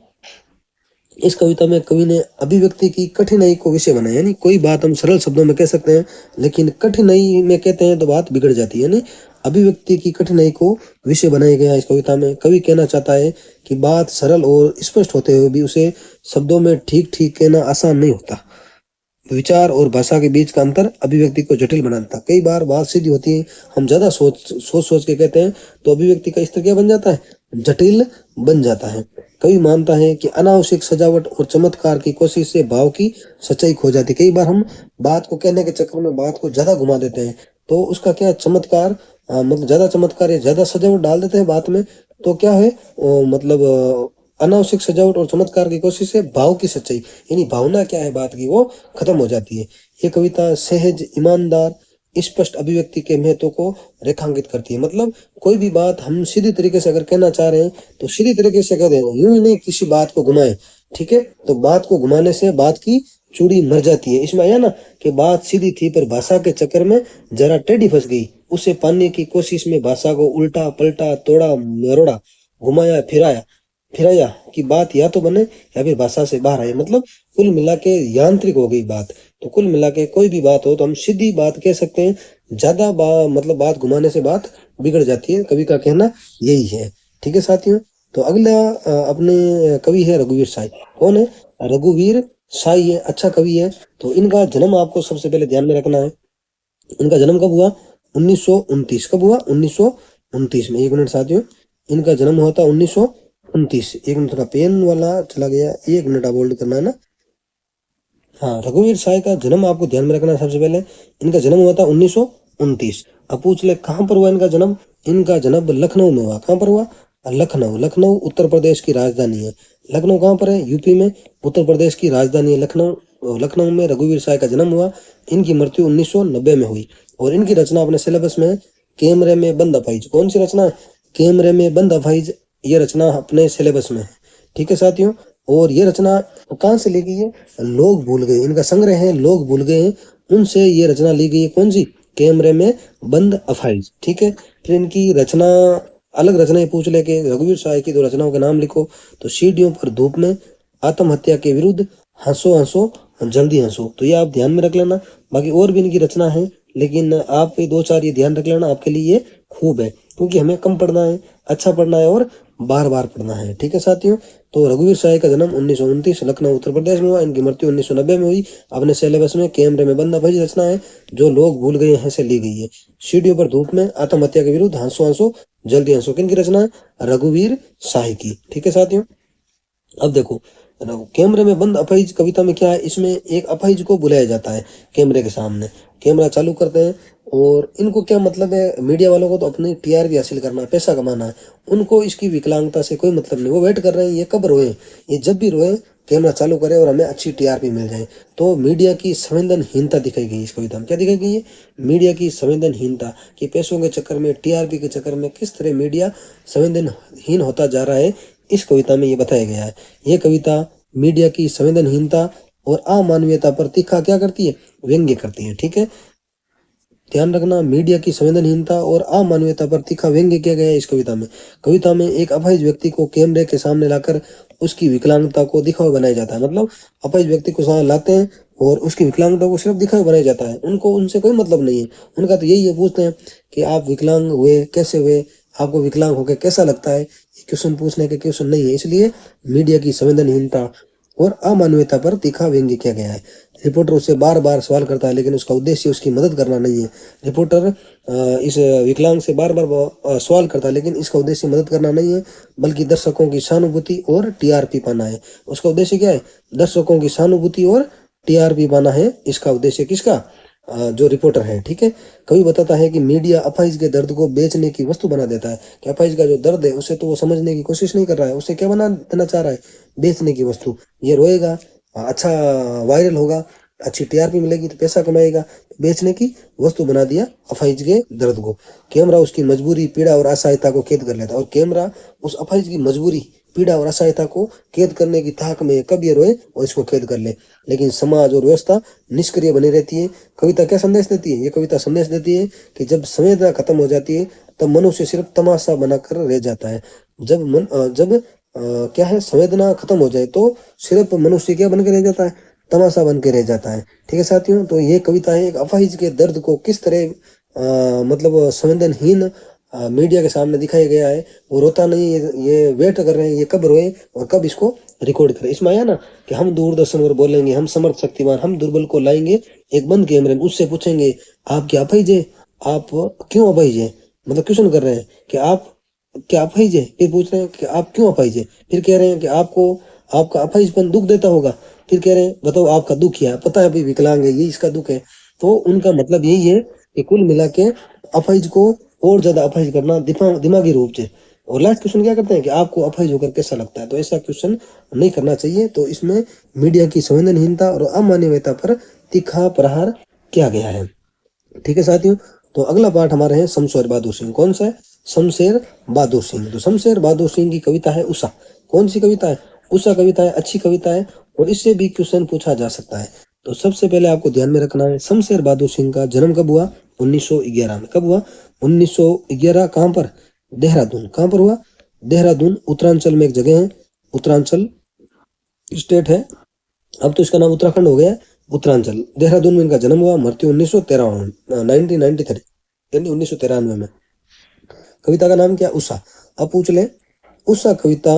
इस कविता में कवि ने अभिव्यक्ति की कठिनाई को विषय बनाया। यानी कोई बात हम सरल शब्दों में कह सकते हैं, लेकिन कठिनाई में कहते हैं तो बात बिगड़ जाती है। यानी अभिव्यक्ति की कठिनाई को विषय बनाया गया इस कविता में। कवि कहना चाहता है कि बात सरल और स्पष्ट होते हुए भी उसे शब्दों में ठीक ठीक कहना आसान नहीं होता। विचार और भाषा के बीच का अंतर अभिव्यक्ति को जटिल बनाता। कई बार बात सीधी होती है, हम ज्यादा सोच के कहते हैं, तो अभिव्यक्ति का स्तर क्या बन जाता है? जटिल बन जाता है। कवि मानता है कि अनावश्यक सजावट और चमत्कार की कोशिश से भाव की सच्चाई खो जाती। कई बार हम बात को कहने के चक्कर में बात को ज्यादा घुमा देते हैं, तो उसका क्या चमत्कार, मतलब ज्यादा चमत्कार या ज्यादा सजावट डाल देते हैं बात में, तो क्या है मतलब अनावश्यक सजावट और चमत्कार की कोशिश से भाव की सच्चाई, यानी भावना क्या है बात की, वो खत्म हो जाती है। ये कविता सहज, ईमानदार, स्पष्ट अभिव्यक्ति के महत्व को रेखांकित करती है। मतलब कोई भी बात हम सीधी तरीके से अगर कहना चाह रहे हैं तो सीधी तरीके से कह देना, यूं ही नहीं किसी बात को घुमाए। ठीक है। तो बात को घुमाने से बात की चूड़ी मर जाती है। इसमें आया ना कि बात सीधी थी पर भाषा के चक्कर में जरा टेढ़ी फंस गई। उसे पाने की कोशिश में भाषा को उल्टा पलटा, तोड़ा मरोड़ा, घुमाया फिराया कि बात या तो बने या फिर भाषा से बाहर आए। मतलब कुल मिला के यांत्रिक हो गई बात। तो कुल मिला के कोई भी बात हो तो हम सीधी बात कह सकते हैं, ज्यादा मतलब बात घुमाने से बात बिगड़ जाती है। कवि का कहना यही है। ठीक है साथियों। तो अगला अपने कवि है रघुवीर साई। कौन है? रघुवीर साई है, अच्छा कवि है। तो इनका जन्म आपको सबसे पहले ध्यान में रखना है। इनका जन्म कब हुआ? 1929। कब हुआ? 1929 में। एक मिनट साथियों, इनका जन्म हुआ था 1929। एक मिनट, थोड़ा पेन वाला चला गया, एक मिनट आप होल्ड करना है ना। हाँ, रघुवीर साय का जन्म आपको ध्यान में रखना है। सबसे पहले इनका जन्म हुआ था 1929। अब पूछ ले कहाँ पर हुआ इनका जन्म? इनका जन्म लखनऊ में हुआ। कहाँ पर हुआ? लखनऊ। लखनऊ उत्तर प्रदेश की राजधानी है। लखनऊ कहाँ पर है? यूपी में। उत्तर प्रदेश की राजधानी है लखनऊ। लखनऊ में रघुवीर साय का जन्म हुआ। इनकी मृत्यु 1990 में हुई। और इनकी रचना अपने सिलेबस में है, कैमरे में बंद अफाइज। कौन सी रचना? कैमरे में बंद अफाइज। ये रचना अपने सिलेबस में है। ठीक है साथियों। और ये रचना कहाँ से ली गई है? लोग भूल गए। इनका संग्रह है लोग भूल गए, उनसे ये रचना ली गई है। कौन सी? कैमरे में बंद अफाइज। ठीक है। फिर इनकी रचना, अलग रचनाएं पूछ ले के रघुवीर साय की दो रचनाओं के नाम लिखो। तो सीढ़ियों पर धूप में, आत्महत्या के विरुद्ध, हंसो हंसो जल्दी हंसो। तो ये आप ध्यान में रख लेना। बाकी और भी इनकी रचना है, लेकिन आप ये दो चार ये ध्यान रख लेना, आपके लिए ये खूब है, क्योंकि हमें कम पढ़ना है, अच्छा पढ़ना है और बार बार पढ़ना है। ठीक है साथियों। तो रघुवीर साय का जन्म 1929 लखनऊ उत्तर प्रदेश में हुआ। इनकी मृत्यु 1990 में हुई। अपने सिलेबस में कैमरे में बंद अफाइज रचना है, जो लोग भूल गए हैं से ली गई है। सीढ़ियों पर धूप में, आत्महत्या के विरुद्ध, हंसो हंसो जल्दी हंसो। किन की रचना है? रघुवीर साय की। ठीक है साथियों। अब देखो, कैमरे में बंद अपाहिज कविता में क्या है, इसमें एक अपाहिज को बुलाया जाता है कैमरे के सामने, कैमरा चालू करते हैं और इनको क्या मतलब है, मीडिया वालों को तो अपनी टीआरपी हासिल करना है, पैसा कमाना है, उनको इसकी विकलांगता से कोई मतलब नहीं। वो वेट कर रहे हैं ये कब रोए, ये जब भी रोए कैमरा चालू करे और हमें अच्छी टीआरपी मिल जाए। तो मीडिया की संवेदनहीनता दिखाई गई इस कविता में। क्या दिखाई गई है? मीडिया की संवेदनहीनता, कि पैसों के चक्कर में, टीआरपी के चक्कर में किस तरह मीडिया संवेदनहीन होता जा रहा है, इस कविता में ये बताया गया है। ये कविता मीडिया की संवेदनहीनता और अमानवीयता पर तीखा क्या करती है? व्यंग्य करती है। ठीक है, ध्यान रखना, मीडिया की संवेदनहीनता और अमानवीयता पर तीखा व्यंग्य किया गया है इस कविता में। कविता में एक अपाहिज व्यक्ति को कैमरे के सामने लाकर उसकी विकलांगता को दिखावा बनाया जाता है। मतलब अपाहिज व्यक्ति को सामने लाते हैं और उसकी विकलांगता को सिर्फ दिखावा बनाया जाता है। उनको उनसे कोई मतलब नहीं है, उनका तो यही है, पूछते हैं कि आप विकलांग हुए कैसे हुए, आपको विकलांग होकर कैसा लगता है, ये क्वेश्चन पूछने के क्वेश्चन नहीं है। इसलिए मीडिया की संवेदनहीनता और अमानवीयता पर तीखा व्यंग्य किया गया है। रिपोर्टर उससे बार बार सवाल करता है, लेकिन उसका उद्देश्य उसकी मदद करना नहीं है। रिपोर्टर इस विकलांग से बार बार सवाल करता है, लेकिन इसका उद्देश्य मदद करना नहीं है, बल्कि दर्शकों की सहानुभूति और टीआरपी पाना है। उसका उद्देश्य क्या है? दर्शकों की सहानुभूति और टीआरपी पाना है इसका उद्देश्य। किसका? जो रिपोर्टर है। ठीक है। कवि बताता है कि मीडिया अपाहिज के दर्द को बेचने की वस्तु बना देता है, कि अपाहिज का जो दर्द है उसे तो वो समझने की कोशिश नहीं कर रहा है, उसे क्या बना देना चाह रहा है? बेचने की वस्तु। ये रोएगा, अच्छा वायरल होगा, अच्छी टीआरपी मिलेगी तो पैसा कमाएगा, बेचने की वस्तु बना दिया अफाइज के दर्द को। कैमरा उसकी मजबूरी, पीड़ा और असहायता को कैद कर लेता है, और कैमरा उस अफाइज की मजबूरी, पीड़ा और असहायता को कैद करने की ताक में कब ये रोए और इसको कैद कर ले। लेकिन समाज और व्यवस्था निष्क्रिय बनी रहती है। कविता क्या संदेश देती है? ये कविता संदेश देती है कि जब संवेदना खत्म हो जाती है तब मनुष्य सिर्फ तमाशा बनाकर रह जाता है। जब क्या है, संवेदना खत्म हो जाए तो सिर्फ मनुष्य क्या बन के रह जाता है? तमाशा बन के रह जाता है। ठीक है साथियों, तो ये कविता है एक अपाहिज के दर्द को किस तरह मतलब संवेदनहीन मीडिया के सामने दिखाया गया है। वो रोता नहीं, ये वेट कर रहे हैं ये कब रोए और कब इसको रिकॉर्ड करें। इसमें आया ना कि हम दूरदर्शन पर बोलेंगे, हम समर्थ शक्तिमान, हम दुर्बल को लाएंगे एक बंद कैमरे में, उससे पूछेंगे आप क्या अपाहिज है, आप क्यों अपाहिज है, मतलब क्वेश्चन कर रहे हैं कि आप क्या अपाहिज है, फिर पूछ रहे हैं कि आप क्यों अपाहिज है, फिर कह रहे हैं कि आपको आपका अपाहिजपन दुख देता होगा, फिर कह रहे हैं बताओ आपका दुख क्या है, पता है अभी विकलांग है, ये इसका दुख है। तो उनका मतलब यही है कि कुल मिला के अपाहिज को और ज्यादा अपाहिज करना दिमागी रूप से। और लास्ट क्वेश्चन क्या करते हैं कि आपको अपाहिज होकर कैसा लगता है, तो ऐसा क्वेश्चन नहीं करना चाहिए। तो इसमें मीडिया की संवेदनहीनता और अमानवीयता पर तीखा प्रहार किया गया है। ठीक है साथियों, तो अगला पार्ट हमारा है शमशेर बहादुर सिंह। कौन सा है? शमशेर बहादुर सिंह। तो शमशेर बहादुर सिंह की कविता है उषा। कौन सी कविता है? उषा कविता है, अच्छी कविता है और इससे भी क्वेश्चन पूछा जा सकता है। तो सबसे पहले आपको ध्यान में रखना है शमशेर बहादुर सिंह का जन्म कब हुआ? 1911 में। कब हुआ? 1911। कहाँ पर? देहरादून। कहाँ पर हुआ? देहरादून, उत्तरांचल में एक जगह है, उत्तरांचल स्टेट है, अब तो इसका नाम उत्तराखंड हो गया है, उत्तरांचल। देहरादून में इनका जन्म हुआ, मृत्यु 1993 1993 यानी 1993 में। कविता का नाम क्या? उषा। अब पूछ ले, उषा कविता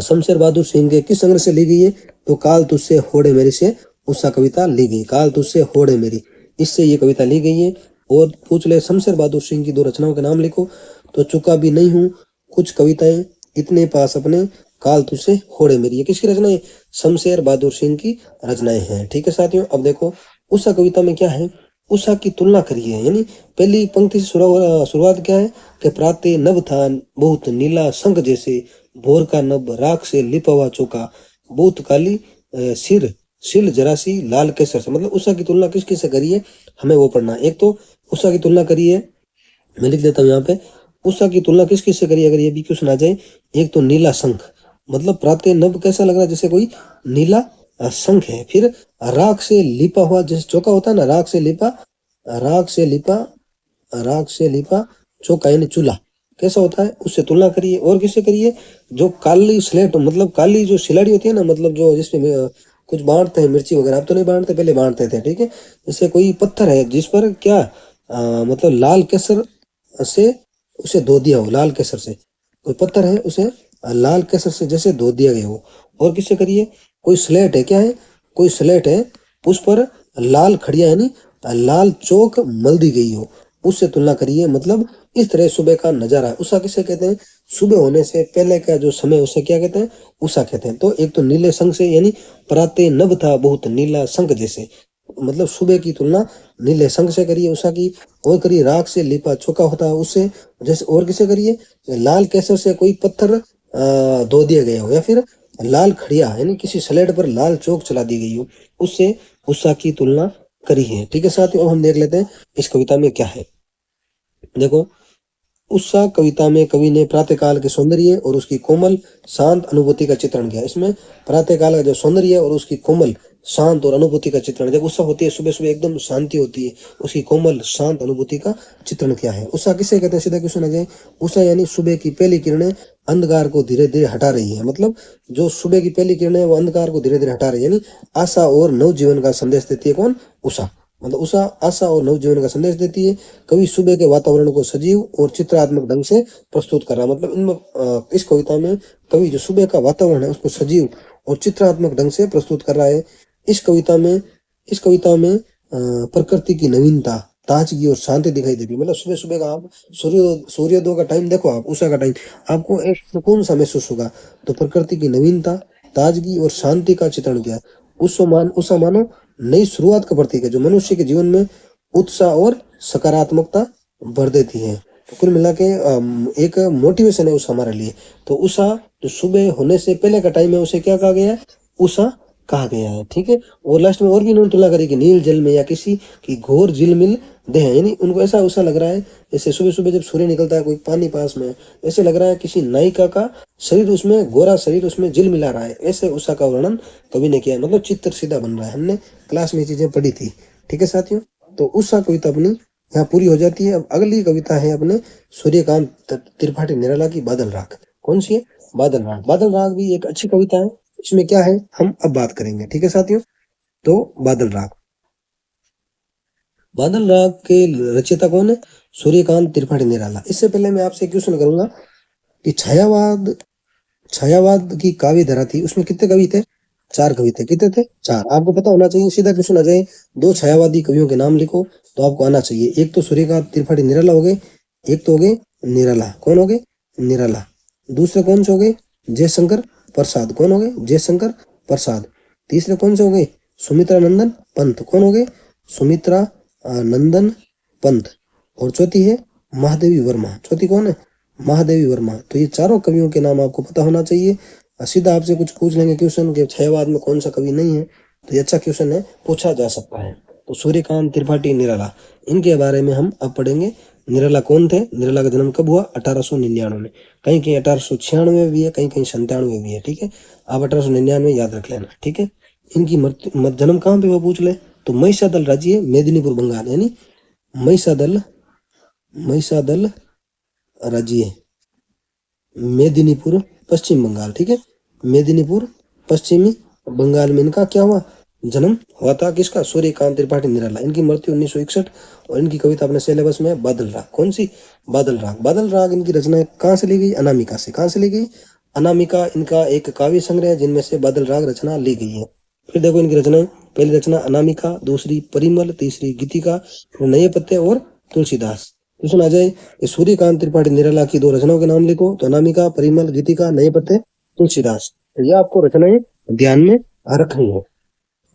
शमशेर बहादुर सिंह के किस संग्रह से ली गई है? तो काल तुझसे होड़े मेरी से उषा कविता ली गई। काल तुझसे होड़े मेरी, इससे ये कविता ली गई है। और पूछ ले शमशेर बहादुर सिंह की दो रचनाओं के नाम लिखो। तो चुका भी नहीं हूँ, कुछ कविताएं, इतने पास अपने, काल तुझसे होड़े मेरी। ये किसकी रचनाएं? शमशेर बहादुर सिंह की रचनाएं हैं। ठीक है साथियों, अब देखो उषा कविता में क्या है, उषा की तुलना करिए। यानी पहली पंक्ति से शुरुआत क्या है कि प्राते नभ था बहुत नीला शंख जैसे, भोर का नभ राख से लिपा हुआ चौका, बहुत काली सिर सिल जरासी लाल केसर से। मतलब उषा की तुलना किस किस से करिए, हमें वो पढ़ना। एक तो उषा की तुलना करिए, मैं लिख देता हूँ यहाँ पे, उषा की तुलना किस किस से करिए अगर ये भी क्वेश्चन आ जाए। एक तो नीला शंख, मतलब प्रातः नभ कैसा लग रहा है? जैसे कोई नीला शंख है। फिर राख से लिपा हुआ, जैसे चौका होता है ना, राख से लिपा, राख से लिपा, राख से लिपा चौका यानी चूल्हा कैसा होता है, उससे तुलना करिए। और किससे करिए? जो काली स्लेट, मतलब काली जो सिलाड़ी होती है ना, मतलब जो जिसमें कुछ बांटते हैं मिर्ची वगैरह, अब तो नहीं बांटते, पहले बांटते थे। ठीक है, जैसे कोई पत्थर है जिस पर क्या मतलब लाल केसर से उसे धो दिया हो, लाल केसर से कोई पत्थर है उसे लाल केसर से जैसे धो दिया गया हो। और किससे करिए? कोई स्लेट है, क्या है? कोई स्लेट है, उस पर लाल खड़िया यानी लाल चौक मल दी गई हो, उससे तुलना करिए। मतलब इस तरह सुबह का नजारा है। उषा किसे कहते हैं? सुबह होने से पहले का जो समय, उसे क्या कहते हैं? उषा कहते हैं। तो एक तो नीले शंख से, यानी प्राते नभ था बहुत नीला शंख जैसे, मतलब सुबह की तुलना नीले शंख से करिए उषा की। और करिए राख से लिपा चौका होता है उससे, जैसे। और किसे करिए? लाल केसर से कोई पत्थर धो दिया गया हो, या फिर लाल खड़िया यानी किसी स्लेट पर लाल चौक चला दी गई हो, उससे उषा की तुलना करी है। ठीक है साथियों, अब हम देख लेते हैं इस कविता में क्या है। देखो, उषा कविता में कवि ने प्रातःकाल के सौंदर्य और उसकी कोमल शांत अनुभूति का चित्रण किया। इसमें प्रातःकाल का जो सौंदर्य है और उसकी कोमल शांत और अनुभूति का चित्रण, जब उषा होती है सुबह सुबह एकदम शांति होती है, उसकी कोमल शांत अनुभूति का चित्रण किया है। उषा किसे कहते हैं? सीधा क्वेश्चन आ जाए। उषा यानी सुबह की पहली किरणें अंधकार को धीरे धीरे हटा रही है। मतलब जो सुबह की पहली किरणें वो अंधकार को धीरे धीरे हटा रही है, यानी आशा और नव जीवन का संदेश देती है। कौन? उषा। मतलब उषा आशा और नवजीवन का संदेश देती है। कवि सुबह के वातावरण को सजीव और चित्रात्मक ढंग से प्रस्तुत कर रहा है। मतलब इनमें इस कविता में कवि जो सुबह का वातावरण है उसको सजीव और चित्रात्मक ढंग से प्रस्तुत कर रहा है। इस कविता में प्रकृति की नवीनता, ताजगी और शांति दिखाई देती है। मतलब सुबह सुबह का आप सूर्योदय का टाइम देखो, आप उषा का टाइम, आपको एक सुकून सा महसूस होगा। तो प्रकृति की नवीनता, ताजगी और शांति का चित्रण किया। उषा मानो नई शुरुआत का प्रतीक है जो मनुष्य के जीवन में उत्साह और सकारात्मकता भर देती है। तो कुल मिला के एक मोटिवेशन है उषा हमारे लिए। तो उषा जो सुबह होने से पहले का टाइम है उसे क्या कहा गया है? उषा कहा गया है। ठीक है। और लास्ट में और भी इन्होंने तुलना करी कि नील जल में या किसी की घोर झिलमिल देह, यानी उनको ऐसा उषा लग रहा है जैसे सुबह सुबह जब सूर्य निकलता है कोई पानी पास में, ऐसे लग रहा है किसी नायिका का शरीर उसमें, गोरा शरीर उसमें झिल मिला रहा है। ऐसे उषा का वर्णन कवि ने किया है। मतलब चित्र सीधा बन रहा है। हमने क्लास में ये चीजें पढ़ी थी। ठीक है साथियों। तो उषा कविता अपनी यहाँ पूरी हो जाती है। अब अगली कविता है अपने सूर्यकांत त्रिपाठी निराला की बादल राग। कौन सी है? बादल राग। बादल राग भी एक अच्छी कविता है। इसमें क्या है हम अब बात करेंगे। ठीक है साथियों। तो बादल राग, बादल राग के रचयिता कौन है? सूर्यकांत त्रिपाठी निराला। इससे पहले मैं आपसे क्वेश्चन करूंगा कि छायावाद की काव्य धारा थी, उसमें कितने कवि थे? 4 कवि थे। कितने थे? 4। आपको पता होना चाहिए। सीधा क्वेश्चन आ जाए, 2 छायावादी कवियों के नाम लिखो, तो आपको आना चाहिए। एक तो सूर्यकांत त्रिपाठी निराला हो गए, एक तो हो गए निराला। कौन हो गए? निराला। दूसरे कौन से हो गए? जयशंकर प्रसाद। कौन हो गए? जयशंकर प्रसाद। तीसरे कौन से हो गए? सुमित्रा नंदन पंत। कौन हो गए? सुमित्रा नंदन पंत। और चौथी है महादेवी वर्मा। चौथी कौन है? महादेवी वर्मा। तो ये चारों कवियों के नाम आपको पता होना चाहिए। सीधा आपसे कुछ पूछ लेंगे क्वेश्चन के छायावाद में कौन सा कवि नहीं है, तो ये अच्छा क्वेश्चन है, पूछा जा सकता है। तो सूर्यकांत त्रिपाठी निराला, इनके बारे में हम अब पढ़ेंगे। निराला कौन थे? निराला का जन्म कब हुआ? 1899 में। कहीं कहीं 1896 में भी है, कहीं कहीं 97 में भी है। ठीक है। आप 1899 याद रख लेना। ठीक है। इनकी जन्म कहाँ पे वो पूछ ले तो महिषादल राज्य, मेदिनीपुर बंगाल, यानी महिषादल राज्य, मेदिनीपुर पश्चिम बंगाल। ठीक है। मेदिनीपुर पश्चिमी बंगाल में इनका क्या हुआ? जन्म हुआ था। किसका? सूर्यकांत त्रिपाठी निराला। इनकी मृत्यु 1961। और इनकी कविता अपने सिलेबस में है बादल राग। कौन सी? बादल राग। बादल राग इनकी रचना कहाँ से ली गई? अनामिका से। कहाँ से ली गई? अनामिका इनका एक काव्य संग्रह है जिनमें से बादल राग रचना ली गई है। फिर देखो इनकी रचनाएं। पहली रचना अनामिका, दूसरी परिमल, तीसरी गीतिका, फिर नए पत्ते और तुलसीदास। क्वेश्चन आ जाए कि सूर्यकांत त्रिपाठी निराला की 2 रचनाओं के नाम लिखो, तो अनामिका, परिमल, गीतिका, नए पत्ते, तुलसीदास। तो ये आपको रचनाएं ध्यान में रखनी है।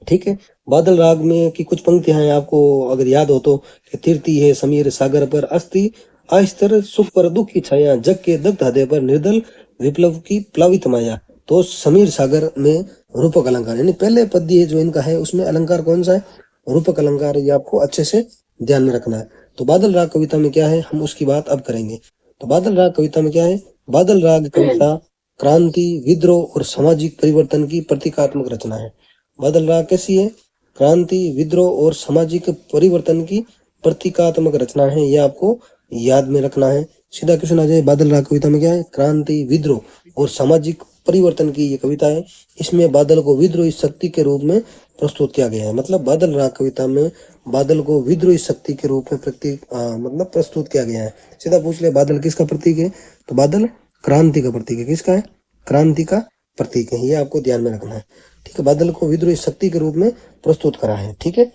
ठीक है। बादल राग में की कुछ पंक्तियां हैं आपको अगर याद हो तो, कि तीर्थी है समीर सागर पर अस्थि, अस्तर सुख पर दुख की छाया, जग के दग्ध हृदय पर निर्दल विप्लव की प्लावित माया। तो समीर सागर में रूपक अलंकार, यानी पहले पद्य जो इनका है उसमें अलंकार कौन सा है? रूपक अलंकार। ये आपको अच्छे से ध्यान में रखना है। तो बादल राग कविता में क्या है हम उसकी बात अब करेंगे। तो बादल राग कविता में क्या है? बादल राग कविता क्रांति, विद्रोह और सामाजिक परिवर्तन की प्रतीकात्मक रचना है। बादल राग कैसी है? क्रांति, विद्रोह और सामाजिक परिवर्तन की प्रतीकात्मक रचना है। ये आपको याद में रखना है। सीधा क्वेश्चन आ जाए, बादल राग कविता में क्या है? क्रांति, विद्रोह और सामाजिक परिवर्तन की ये कविता है। इसमें बादल को विद्रोही शक्ति के रूप में प्रस्तुत किया गया है। मतलब बादल राग कविता में बादल को विद्रोही शक्ति के रूप में मतलब प्रस्तुत किया गया है। सीधा पूछ ले बादल किसका प्रतीक है? तो बादल क्रांति का प्रतीक है। किसका है? क्रांति का प्रतीक है। ये आपको ध्यान में रखना है। ठीक है। बादल को विद्रोही शक्ति के रूप में प्रस्तुत करा है। ठीक है।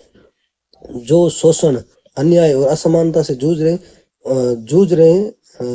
जो शोषण, अन्याय और असमानता से जूझ रहे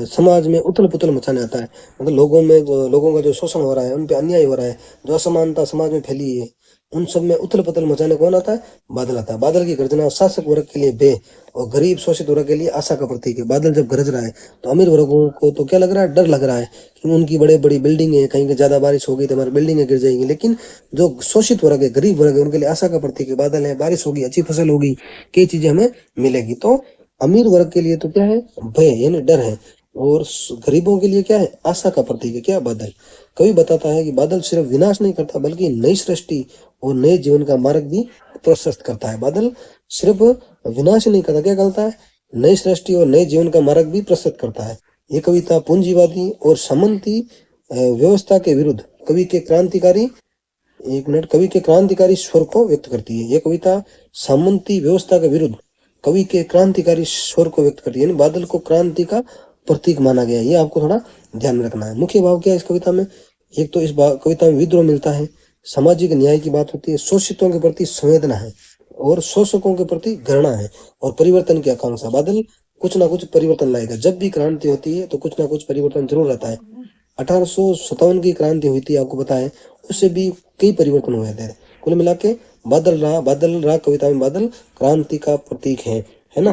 समाज में उथल पुथल मचाने आता है। मतलब लोगों का जो शोषण हो रहा है, उन पे अन्याय हो रहा है, जो असमानता समाज में फैली है, उन सब में उथल पुथल मचाने कौन आता है? बादल आता है। बादल की गर्जना शासक वर्ग के लिए भय और गरीब शोषित वर्ग के लिए आशा का प्रतीक है। बादल जब गरज रहा है तो अमीर वर्गों को तो क्या लग रहा है? डर लग रहा है कि उनकी बड़ी बड़ी बिल्डिंग है, कहीं ज्यादा बारिश होगी तो हमारी बिल्डिंगें गिर जाएंगी। लेकिन जो शोषित वर्ग है, गरीब वर्ग है, उनके लिए आशा का प्रतीक है। बादल है, बारिश होगी, अच्छी फसल होगी, कई चीजें हमें मिलेगी। तो अमीर वर्ग के लिए तो क्या है? भय यानी डर है। और गरीबों के लिए क्या है? आशा का प्रतीक है। क्या? बादल। कवि बताता है कि बादल सिर्फ विनाश नहीं करता बल्कि नई सृष्टि और नए जीवन का मार्ग भी प्रशस्त करता है। बादल सिर्फ विनाश नहीं करता, क्या करता है? नई सृष्टि और नए जीवन का मार्ग भी प्रशस्त करता है। ये कविता पूंजीवादी और सामंती व्यवस्था के विरुद्ध कवि के क्रांतिकारी एक मिनट। कवि के क्रांतिकारी स्वर को व्यक्त करती है। ये कविता सामंती व्यवस्था के विरुद्ध कवि के क्रांतिकारी स्वर को व्यक्त करती है, यानी बादल को क्रांति का प्रतीक माना गया है। ये आपको थोड़ा ध्यान में रखना है। मुख्य भाव क्या है इस कविता में? एक तो इस कविता में विद्रोह मिलता है, सामाजिक न्याय की बात होती है, शोषितों के प्रति संवेदना है और शोषकों के प्रति घृणा है, और परिवर्तन की आकांक्षा। बादल कुछ ना कुछ परिवर्तन लाएगा। जब भी क्रांति होती है तो कुछ ना कुछ परिवर्तन जरूर रहता है। 1857 की क्रांति हुई थी, आपको पता है, उससे भी कई परिवर्तन हुए थे। कुल मिला के बादल राह कविता में बादल क्रांति का प्रतीक है ना।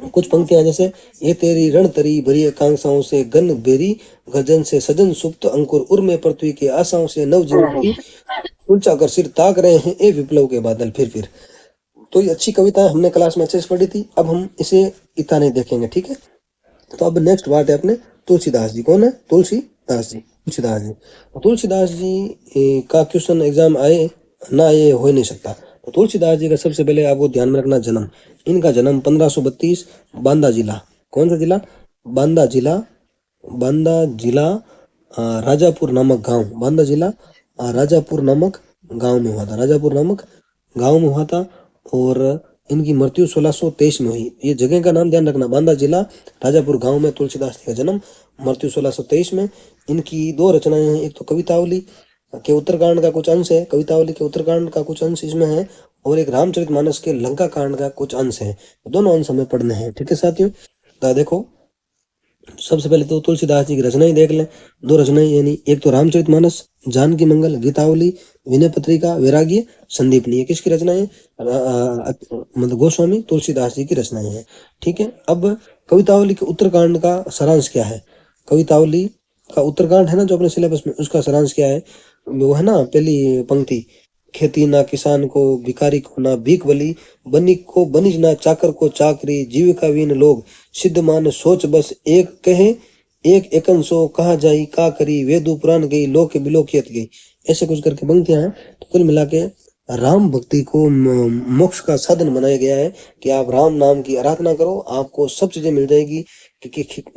कुछ पंक्तियां जैसे, ये तेरी रण तरी भरी आकांक्षाओं से गन बेरी गजन से सजन सुप्त अंकुर उर्मे पृथ्वी के आशाओं से नव जीवन की ऊंचा कर सिर ताक रहे हैं ए विप्लव के बादल फिर। तो ये अच्छी कविता है, हमने क्लास में अच्छे से पढ़ी थी। अब हम इसे इतना नहीं देखेंगे, ठीक है। तो अब नेक्स्ट बात है अपने तुलसीदास जी। कौन है? तुलसीदास जी। तुलसीदास जी का क्वेश्चन एग्जाम आए ना आए हो नहीं सकता। तो तुलसीदास जी का सबसे पहले आपको ध्यान में रखना जन्म। इनका जन्म 1532 बांदा जिला। कौन सा जिला? बांदा जिला राजापुर नामक गांव। बांदा जिला राजापुर नामक गांव में हुआ था। राजापुर नामक गांव में हुआ था और इनकी मृत्यु 1623 में हुई। ये जगह का नाम ध्यान रखना, बांदा जिला राजापुर गांव में तुलसीदास जी का जन्म, मृत्यु 1623 में। इनकी दो रचनाएं हैं, एक तो कवितावली के उत्तरकांड का कुछ अंश है, कवितावली के उत्तरकांड का कुछ अंश इसमें है, और एक रामचरितमानस के लंका कांड का कुछ अंश है। दोनों अंश हमें पढ़ने हैं, ठीक है साथियों। तो देखो, सबसे पहले तो तुलसीदास जी की रचनाएं देख लें। दो रचनाएं, यानी एक तो रामचरितमानस, जानकी मंगल, गीतावली, विनय पत्रिका, वैराग्य, संदीपनी। ये किसकी रचनाएं? मतलब गोस्वामी तुलसीदास जी की रचनाएं हैं, ठीक है। अब कवितावली के उत्तरकांड का सारांश क्या है? कवितावली का उत्तरकांड है ना जो अपने सिलेबस में, उसका सारांश क्या है? वो है ना पहली पंक्ति, खेती ना किसान को, भिखारी को ना भीख बली, बनिक को बनिज ना चाकर को चाकरी, जीविका वीन लोग सिद्ध मान सोच बस एक कहे, एक एकन सो कहा जाई का करी, वेदु पुराण गई लोक बिलोकियत गई। ऐसे कुछ करके पंक्तियां हैं। तो कुल मिला के राम भक्ति को मोक्ष का साधन बनाया गया है कि आप राम नाम की आराधना करो, आपको सब चीजें मिल जाएगी।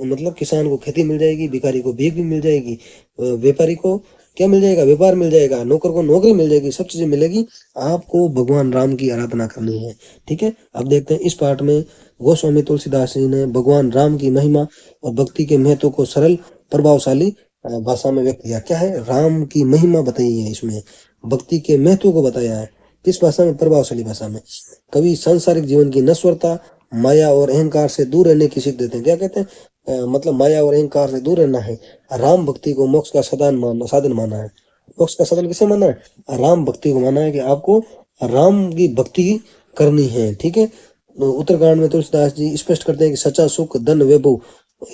मतलब किसान को खेती मिल जाएगी, भिखारी को भीख भी मिल जाएगी, व्यापारी को क्या मिल जाएगा? व्यापार मिल जाएगा, नौकर को नौकरी मिल जाएगी, सब चीजें मिलेगी। आपको भगवान राम की आराधना करनी है, ठीक है। अब देखते हैं इस पाठ में गोस्वामी तुलसीदास जी ने भगवान राम की महिमा और भक्ति के महत्व को सरल प्रभावशाली भाषा में व्यक्त किया। क्या है? राम की महिमा बताई है, इसमें भक्ति के महत्व को बताया है। किस भाषा में? प्रभावशाली भाषा में। कवि सांसारिक जीवन की नश्वरता, माया और अहंकार से दूर रहने की सीख देते हैं। क्या कहते हैं? मतलब माया और अहंकार से दूर रहना है। राम भक्ति को मोक्ष का साधन माना है। मोक्ष का साधन किसे माना है? राम भक्ति को माना है कि आपको राम की भक्ति करनी है, ठीक है। उत्तरकांड में तुलसीदास जी स्पष्ट करते हैं कि सच्चा सुख धन वैभव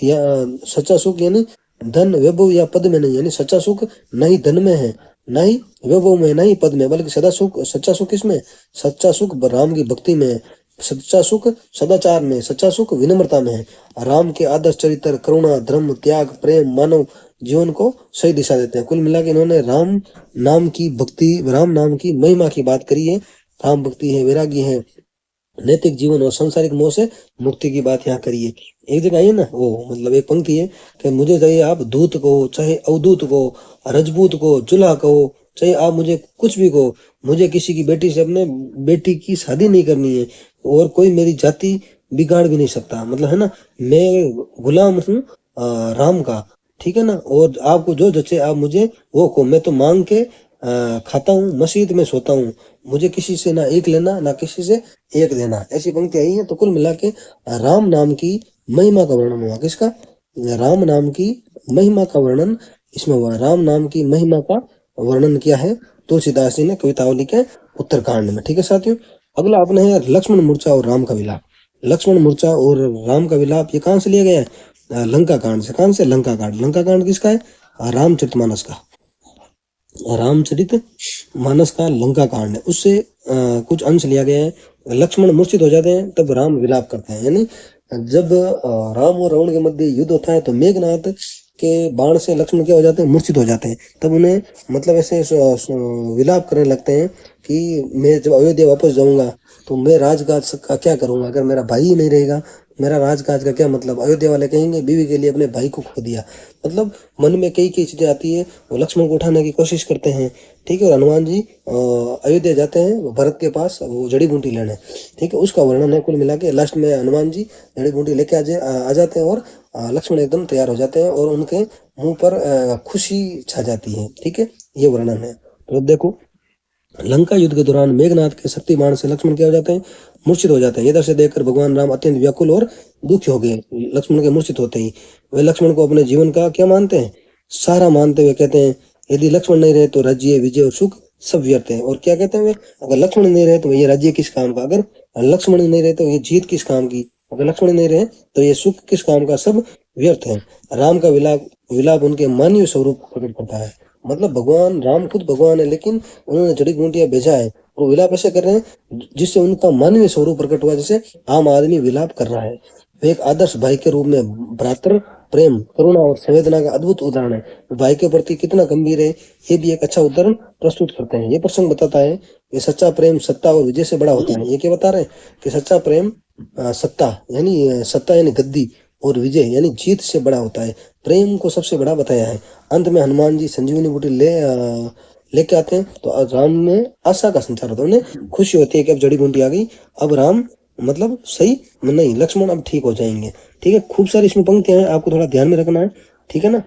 या सच्चा सुख यानी धन वैभव या पद में नहीं, यानी सच्चा सुख न ही धन में है, न ही वैभव में, न ही पद में, बल्कि सच्चा सुख किसमें? सच्चा सुख राम की भक्ति में है। सच्चा सुख सदाचार में, सच्चा सुख विनम्रता में है। राम के आदर्श चरित्र करुणा, धर्म, त्याग, प्रेम मानव जीवन को सही दिशा देते हैं। कुल मिला के इन्होंने राम नाम की भक्ति, राम नाम की महिमा की बात करी है। राम भक्ति है, वैराग्य है, नैतिक जीवन और सांसारिक मोह से मुक्ति की बात यहाँ करिए। एक जगह आई है ना, वो मतलब एक पंक्ति है कि मुझे चाहिए आप दूत को, चाहे अवधूत को, रजपूत को, जुल्हा कहो, चाहे आप मुझे कुछ भी कहो, मुझे किसी की बेटी से अपने बेटी की शादी नहीं करनी है और कोई मेरी जाति बिगाड़ भी नहीं सकता। मतलब है ना, मैं गुलाम हूँ राम का, ठीक है ना। और आपको जो जचे आप मुझे वो को, मैं तो मांग के खाता हूँ, मस्जिद में सोता हूँ, मुझे किसी से ना एक लेना ना किसी से एक देना। ऐसी पंक्ति आई है। तो कुल मिला के राम नाम की महिमा का वर्णन हुआ। किसका? राम नाम की महिमा का वर्णन इसमें हुआ। राम नाम की महिमा का वर्णन किया है तुलसीदास जी ने कवितावली के उत्तरकांड में, ठीक है साथियों। अगला अपने है लक्ष्मण मूर्छा और राम का विलाप। लक्ष्मण मूर्छा और राम का विलाप ये कहां से लिया गया है? लंका कांड से। कहां से? लंका कांड। लंका कांड किसका है? रामचरितमानस का। रामचरित मानस का लंका कांड है, उससे कुछ अंश लिया गया है। लक्ष्मण मूर्छित हो जाते हैं तब राम विलाप करते हैं, यानी जब राम और रावण के मध्य युद्ध होता है तो मेघनाथ के बाण से लक्ष्मण क्या हो जाते हैं? मूर्छित हो जाते हैं। तब उन्हें मतलब ऐसे विलाप करने लगते हैं कि मैं जब अयोध्या वापस जाऊंगा तो मैं राजगाद का क्या करूंगा, अगर मेरा भाई ही नहीं रहेगा मेरा राजकाज का क्या मतलब। अयोध्या वाले कहेंगे बीवी के लिए अपने भाई को खो दिया। मतलब मन में कई कई चीजें आती है। वो लक्ष्मण को उठाने की कोशिश करते हैं, ठीक है। और हनुमान जी अयोध्या जाते हैं भरत के पास वो जड़ी बूटी लेने, ठीक है। उसका वर्णन है कुल मिला के। लास्ट में हनुमान जी जड़ी बूटी लेके आ जाते हैं और लक्ष्मण एकदम तैयार हो जाते हैं और उनके मुंह पर खुशी छा जाती है, ठीक है। ये वर्णन है। तो देखो, लंका युद्ध के दौरान मेघनाथ के शक्ति बाण से लक्ष्मण क्या हो जाते हैं, मूर्छित हो जाते हैं। ये दृश्य देखकर भगवान राम अत्यंत व्याकुल और दुखी हो गए। लक्ष्मण के मूर्छित होते ही वे लक्ष्मण को अपने जीवन का क्या मानते हैं, सारा मानते हुए कहते हैं, यदि लक्ष्मण नहीं रहे तो राज्य विजय और सुख सब व्यर्थ है। और क्या कहते हैं वे, अगर लक्ष्मण नहीं रहे तो ये राज्य किस काम का, अगर लक्ष्मण नहीं रहे तो ये जीत किस काम की, अगर लक्ष्मण नहीं रहे तो ये सुख किस काम का, सब व्यर्थ है। राम का विलाप विलाप उनके मानवीय स्वरूप प्रकट करता है। मतलब भगवान राम खुद भगवान है, लेकिन उन्होंने जड़ी बूटियां भेजा है और विलाप ऐसे कर रहे हैं जिससे उनका मानवीय स्वरूप प्रकट हुआ, जैसे आम आदमी विलाप कर रहा है। वे एक आदर्श भाई के रूप में भ्रातृ प्रेम, करुणा और संवेदना का अद्भुत उदाहरण है। भाई के प्रति कितना गंभीर है, ये भी एक अच्छा उदाहरण प्रस्तुत करते हैं। ये प्रसंग बताता है कि सच्चा प्रेम सत्ता और विजय से बड़ा होता है। ये क्या बता रहे हैं कि सच्चा प्रेम सत्ता यानी गद्दी और विजय यानी जीत से बड़ा होता है। प्रेम को सबसे बड़ा बताया है। अंत में हनुमान जी संजीवनी बूटी लेके आते हैं तो राम में आशा का संचार होता है। उन्हें खुशी होती है कि अब जड़ी बूटी आ गई, अब राम मतलब सही नहीं, लक्ष्मण अब ठीक हो जाएंगे, ठीक है। खूब सारी इसमें पंक्तियां हैं, आपको थोड़ा ध्यान में रखना है, ठीक है ना।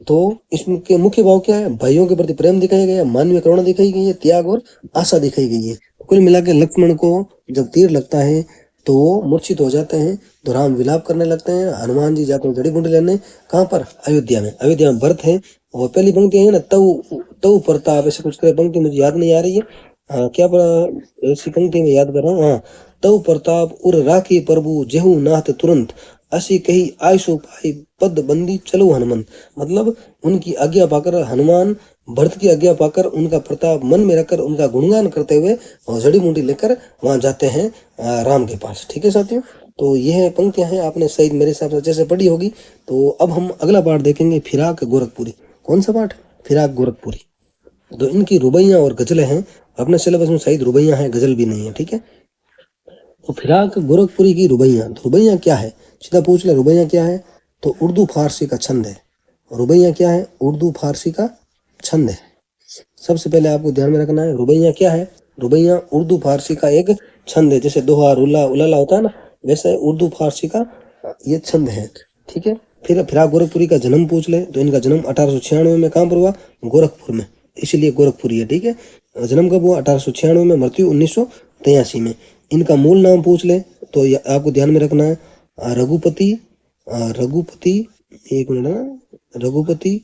तो इसके मुख्य भाव क्या है, भाइयों के प्रति प्रेम दिखाया गया, मानवीय करुणा दिखाई गई है, त्याग और आशा दिखाई गई है। कुल मिला के लक्ष्मण को जब तीर लगता है तो वो मूर्छित हो जाते हैं, तो राम विलाप करने लगते हैं। हनुमान जी जाते हैं जड़ी बूटी लेने, कहाँ पर, अयोध्या में। अयोध्या में भरत है और पहली पंक्ति है ना, तव तव प्रताप, ऐसे कुछ करे पंक्ति मुझे याद नहीं आ रही है। हाँ क्या ऐसी पंक्ति में याद कर रहा हूँ, हाँ, तव प्रताप उर राखी प्रभु जेहू नाथ तुरंत, असी कही आयसु पाई पद बंदी चलो हनुमंत। मतलब उनकी आज्ञा पाकर हनुमान, भरत की आज्ञा पाकर उनका प्रताप मन में रखकर उनका गुणगान करते हुए जड़ी बूटी लेकर वहां जाते हैं राम के पास, ठीक है साथियों। तो यह पंक्तियां हैं, आपने सही मेरे हिसाब से जैसे पढ़ी होगी। तो अब हम अगला पाठ देखेंगे, फिराक गोरखपुरी। कौन सा पाठ, फिराक गोरखपुरी। तो इनकी रुबैयां और गजलें हैं। अपने सिलेबस में शायद रुबैयां हैं, गजल भी नहीं है, ठीक है। तो फिराक गोरखपुरी की रुबैयां, तो रुबैयां क्या है, सीधा पूछ ले रुबैयां क्या है। तो उर्दू फारसी का छंद है। रुबैयां क्या है, उर्दू फारसी का छंद है। सबसे पहले आपको ध्यान में रखना है, रुबैयां क्या है। रुबैयां उर्दू फारसी का एक छंद है। जैसे दोहा, रुला, उलाला होता है ना, वैसे उर्दू फारसी का ये छंद है, ठीक है। फिर फिराक गोरखपुरी का जन्म पूछ ले, तो इनका जन्म 1896 में कहाँ पर हुआ, गोरखपुर में, इसलिए गोरखपुरी है, ठीक है। जन्म कब हुआ, 1896 में, मृत्यु 1983 में। इनका मूल नाम पूछ ले तो आपको ध्यान में रखना है, रघुपति रघुपति एक मिनट ना, रघुपति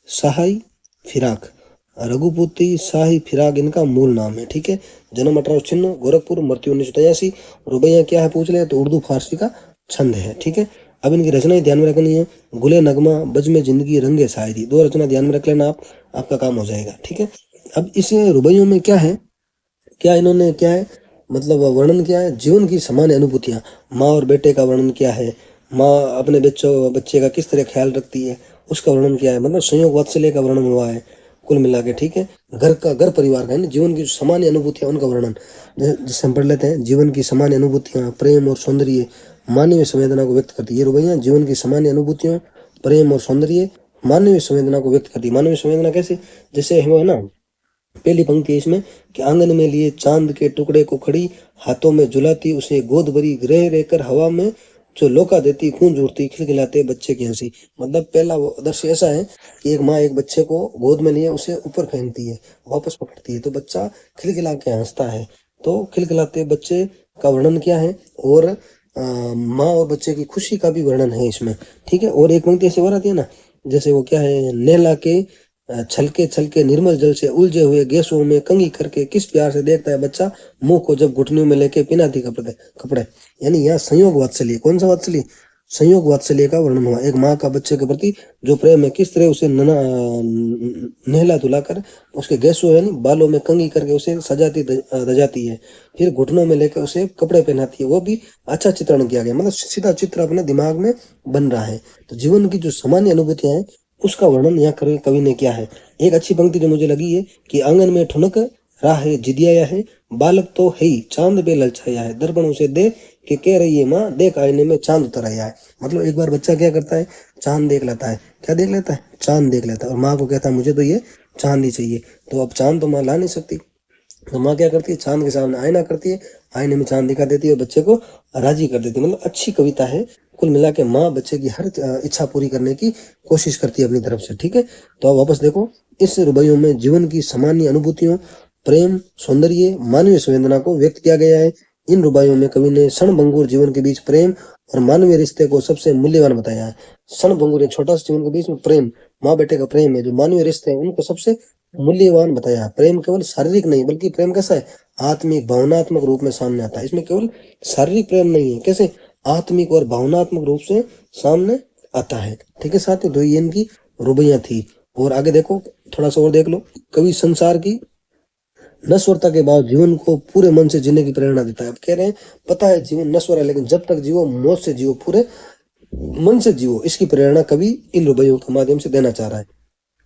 सहाय फिराक, रघुपति शाही फिराक इनका मूल नाम है, ठीक है। जन्म 1896, गोरखपुर, मृत्यु 1983। रुबैया क्या है पूछ ले तो उर्दू फारसी का छंद है, ठीक है। अब इनकी रचनाएं ध्यान में रखनी है, गुले नगमा, बज में जिंदगी, रंगे शायरी, दो रचना ध्यान में रख लेना आप, आपका काम हो जाएगा, ठीक है। अब इस रुबैयों में क्या है, क्या इन्होंने क्या है, मतलब वर्णन क्या है, जीवन की सामान्य अनुभूतियां, माँ और बेटे का वर्णन क्या है, माँ अपने बच्चे का किस तरह ख्याल रखती है, उसका वर्णन क्या है, मतलब संयोग वात्सल्य का वर्णन हुआ है कुल मिला के, ठीक है। घर परिवार का है ना, जीवन की सामान्य अनुभूतियां, उनका वर्णन जिससे हम पढ़ लेते हैं, जीवन की सामान्य अनुभूतियां, प्रेम और सौंदर्य, मानवीय संवेदना को व्यक्त करती है। ये रुबैया जीवन की सामान्य अनुभूतियों, प्रेम और सौंदर्य, मानवीय संवेदना को व्यक्त करती है। मानवीय संवेदना कैसे, जैसे वो है ना, पहली पंक्ति है इसमें कि आंगन में लिए चांद के टुकड़े को खड़ी, हाथों में झुलाती उसे गोद भरी, रह रहकर हवा में जो लोका देती, गूंज उठती खिलखिलाते बच्चे की हंसी। मतलब पहला दृश्य ऐसा है कि एक माँ एक बच्चे को गोद में लिए उसे ऊपर फेंकती है, वापस पकड़ती है, तो बच्चा खिलखिला के हंसता है। तो खिलखिलाते बच्चे का वर्णन क्या है, और माँ और बच्चे की खुशी का भी वर्णन है इसमें, ठीक है। और एक पंक्ति ऐसे और आती है ना, जैसे वो क्या है, नहला के छलके छलके निर्मल जल से उलझे हुए गैसों में कंघी करके किस प्यार से देखता है बच्चा मुंह को, जब घुटनियों में लेके पिनाती कपड़े। यानी यहाँ संयोग वात्सल्य, कौन सा वात्सल्य, संयोग वात्सल्य का वर्णन हुआ। एक माँ का बच्चे के प्रति जो प्रेम है, किस तरह उसे नहला धुलाकर उसके गैसों यानी बालों में कंघी करके उसे सजाती रजाती है, फिर घुटनों में लेकर उसे कपड़े पहनाती है। वो भी अच्छा चित्रण किया गया, मतलब सीधा चित्र अपने दिमाग में बन रहा है। तो जीवन की जो सामान्य अनुभूतियां हैं उसका वर्णन यहाँ कवि ने किया है। एक अच्छी पंक्ति जो मुझे लगी है कि आंगन में ठुनक रहा है जिदिया है, बालक तो है ही चांद पे ललचाया है, दर्पण उसे दे कि कह रही है माँ देख आईने में चांद उतर आया है। मतलब एक बार बच्चा क्या करता है, चांद देख लेता है। क्या देख लेता है? चांद देख लेता है। और माँ को कहता है मुझे तो ये चांद ही चाहिए। तो अब चांद तो माँ ला नहीं सकती, तो माँ क्या करती है, चांद के सामने आईना करती है, आईने में चांद दिखा देती है और बच्चे को राजी कर देती है। मतलब अच्छी कविता है। कुल मिला के माँ बच्चे की हर इच्छा पूरी करने की कोशिश करती है अपनी तरफ से। ठीक है, तो अब वापस देखो, इस रुबाइयों में जीवन की सामान्य अनुभूतियों, प्रेम, सौंदर्य, मानवीय संवेदना को व्यक्त किया गया है। इन रुबाइयों में कवि ने क्षणभंगुर जीवन के बीच प्रेम और मानवीय रिश्ते को सबसे मूल्यवान बताया है। क्षणभंगुर छोटा सा जीवन के बीच में प्रेम, माँ बेटे का प्रेम है, जो मानवीय रिश्ते हैं उनको सबसे मूल्यवान बताया है। प्रेम केवल शारीरिक नहीं बल्कि प्रेम कैसा है, आत्मिक भावनात्मक रूप में सामने आता है। इसमें केवल शारीरिक प्रेम नहीं है, कैसे आत्मिक और भावनात्मक रूप से सामने आता है। ठीक है साथियों, तो ये इनकी रुबाइयां थी। और आगे देखो, थोड़ा सा और देख लो। कवि संसार की नश्वरता के बाद जीवन को पूरे मन से जीने की प्रेरणा देता है। अब कह रहे हैं पता है जीवन नश्वर है, लेकिन जब तक जियो मौज से जियो, पूरे मन से जियो, इसकी प्रेरणा कवि इन रुबाइयों के माध्यम से देना चाह रहा है।